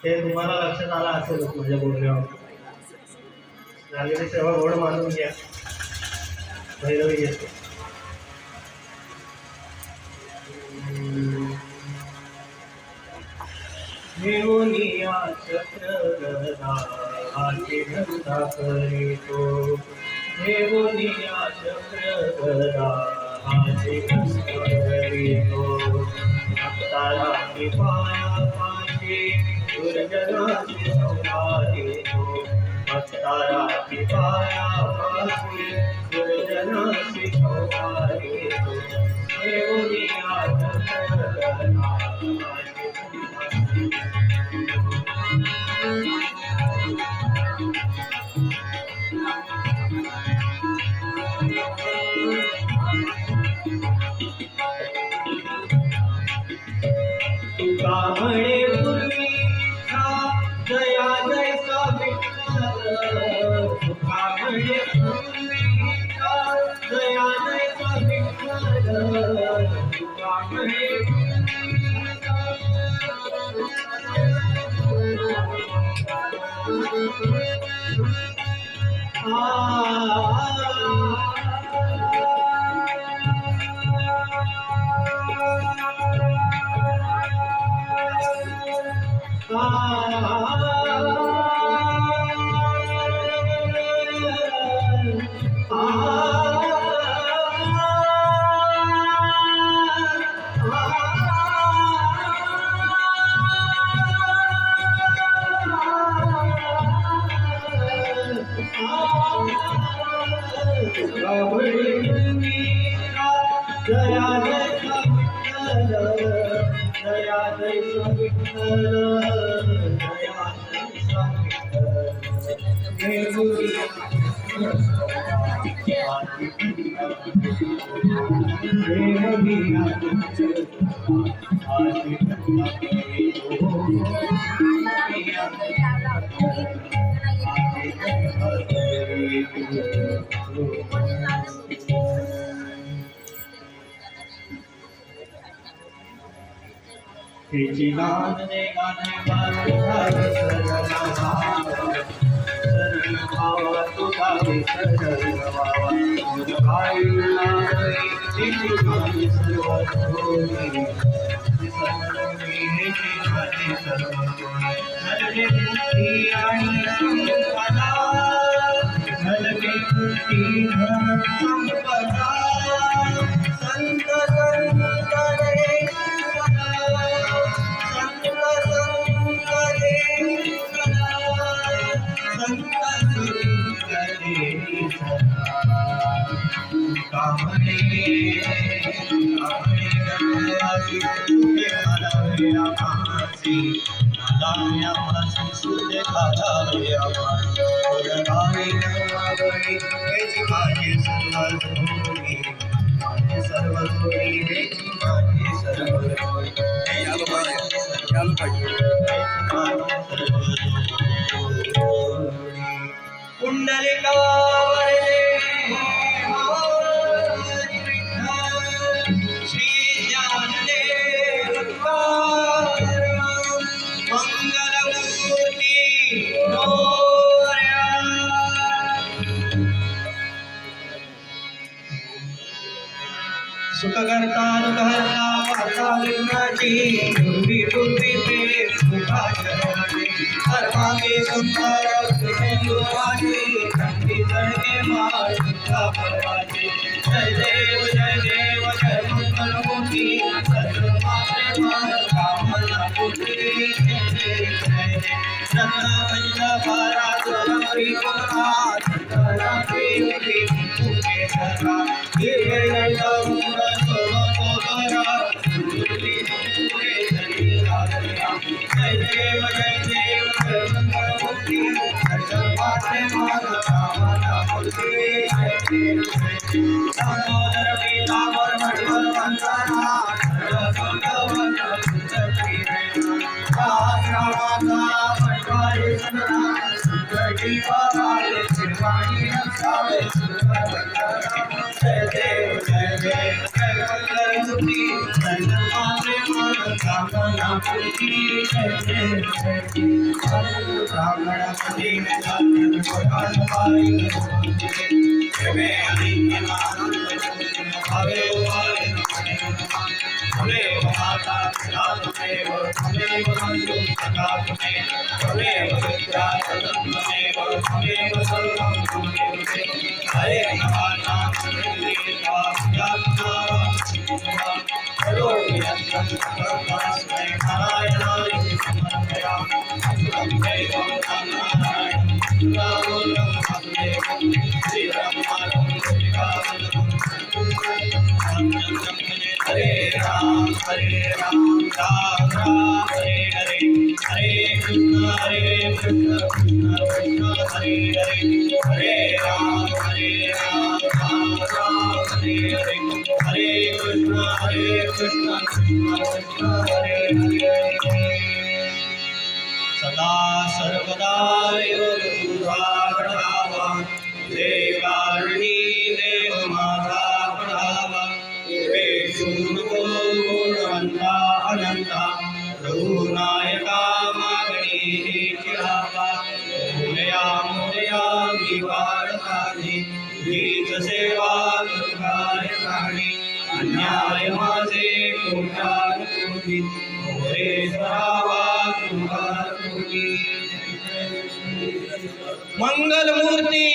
ते तुम्हाला लक्षात आलं असेलच माझ्या बोलण्यावर. झालेली सेवा गोड मानून घ्या. भैरवी येते. देवनिया चक्रगदा आचे धंदा करीतो. देवनिया चक्रगदा आचे धंदा करीतो. भक्ताला पाया पाशी दुर्जनाची संभाळीतो. भक्ताला पाया पाशी दुर्जनाची संभाळीतो. देवनिया चक्रगदा तुका म्हणे पूर्वीचा जया जैसा विठ्ठल. तुका म्हणे पूर्वीचा जया जैसा विठ्ठल. तुका म्हणे तेची गान दे गाणे बाळा सरल भावा तुझा सरल भावा काय नाही तेची गाणी सर्व सोनी सर्व नलके मुक्ती आणि संपदा नलके मुक्ती धन संपदा संत सुख करता अनुकरता वार्ता विघ्नाची पूर्वी पूर्वी पे सुखा चरणी सर्वांगे संसार सुखेंदुवाची कंठी चढके माळ सुखा परवाची जय देव जय मंगलमूर्ती सर्वमाते माळ कामना पूर्ती जय देव रत्ना पंचा भारा सोलंकी कोणा चंद्रा देवी तुके सदा दिव्य जय जय Hare Ram, Ram Ram, Hare Hare, Hare Krishna, Krishna Krishna, Hare Hare, Hare Ram, Ram Ram, Hare Hare, Hare Krishna, Krishna Krishna, Hare Hare. सदा सर्वदा तुझा पडावा, देवाणी देव माझा पडावा, नको गुणवंता अनंता, रघुनायका मागणी चिरावा, मोरया मोरया मी वाढतानी, हीच सेवा तुझ्या राणी, अन्याय माझे कोट्यान कोटी, मोरेश्वरावा तुझा कोटी. मंगल मूर्ती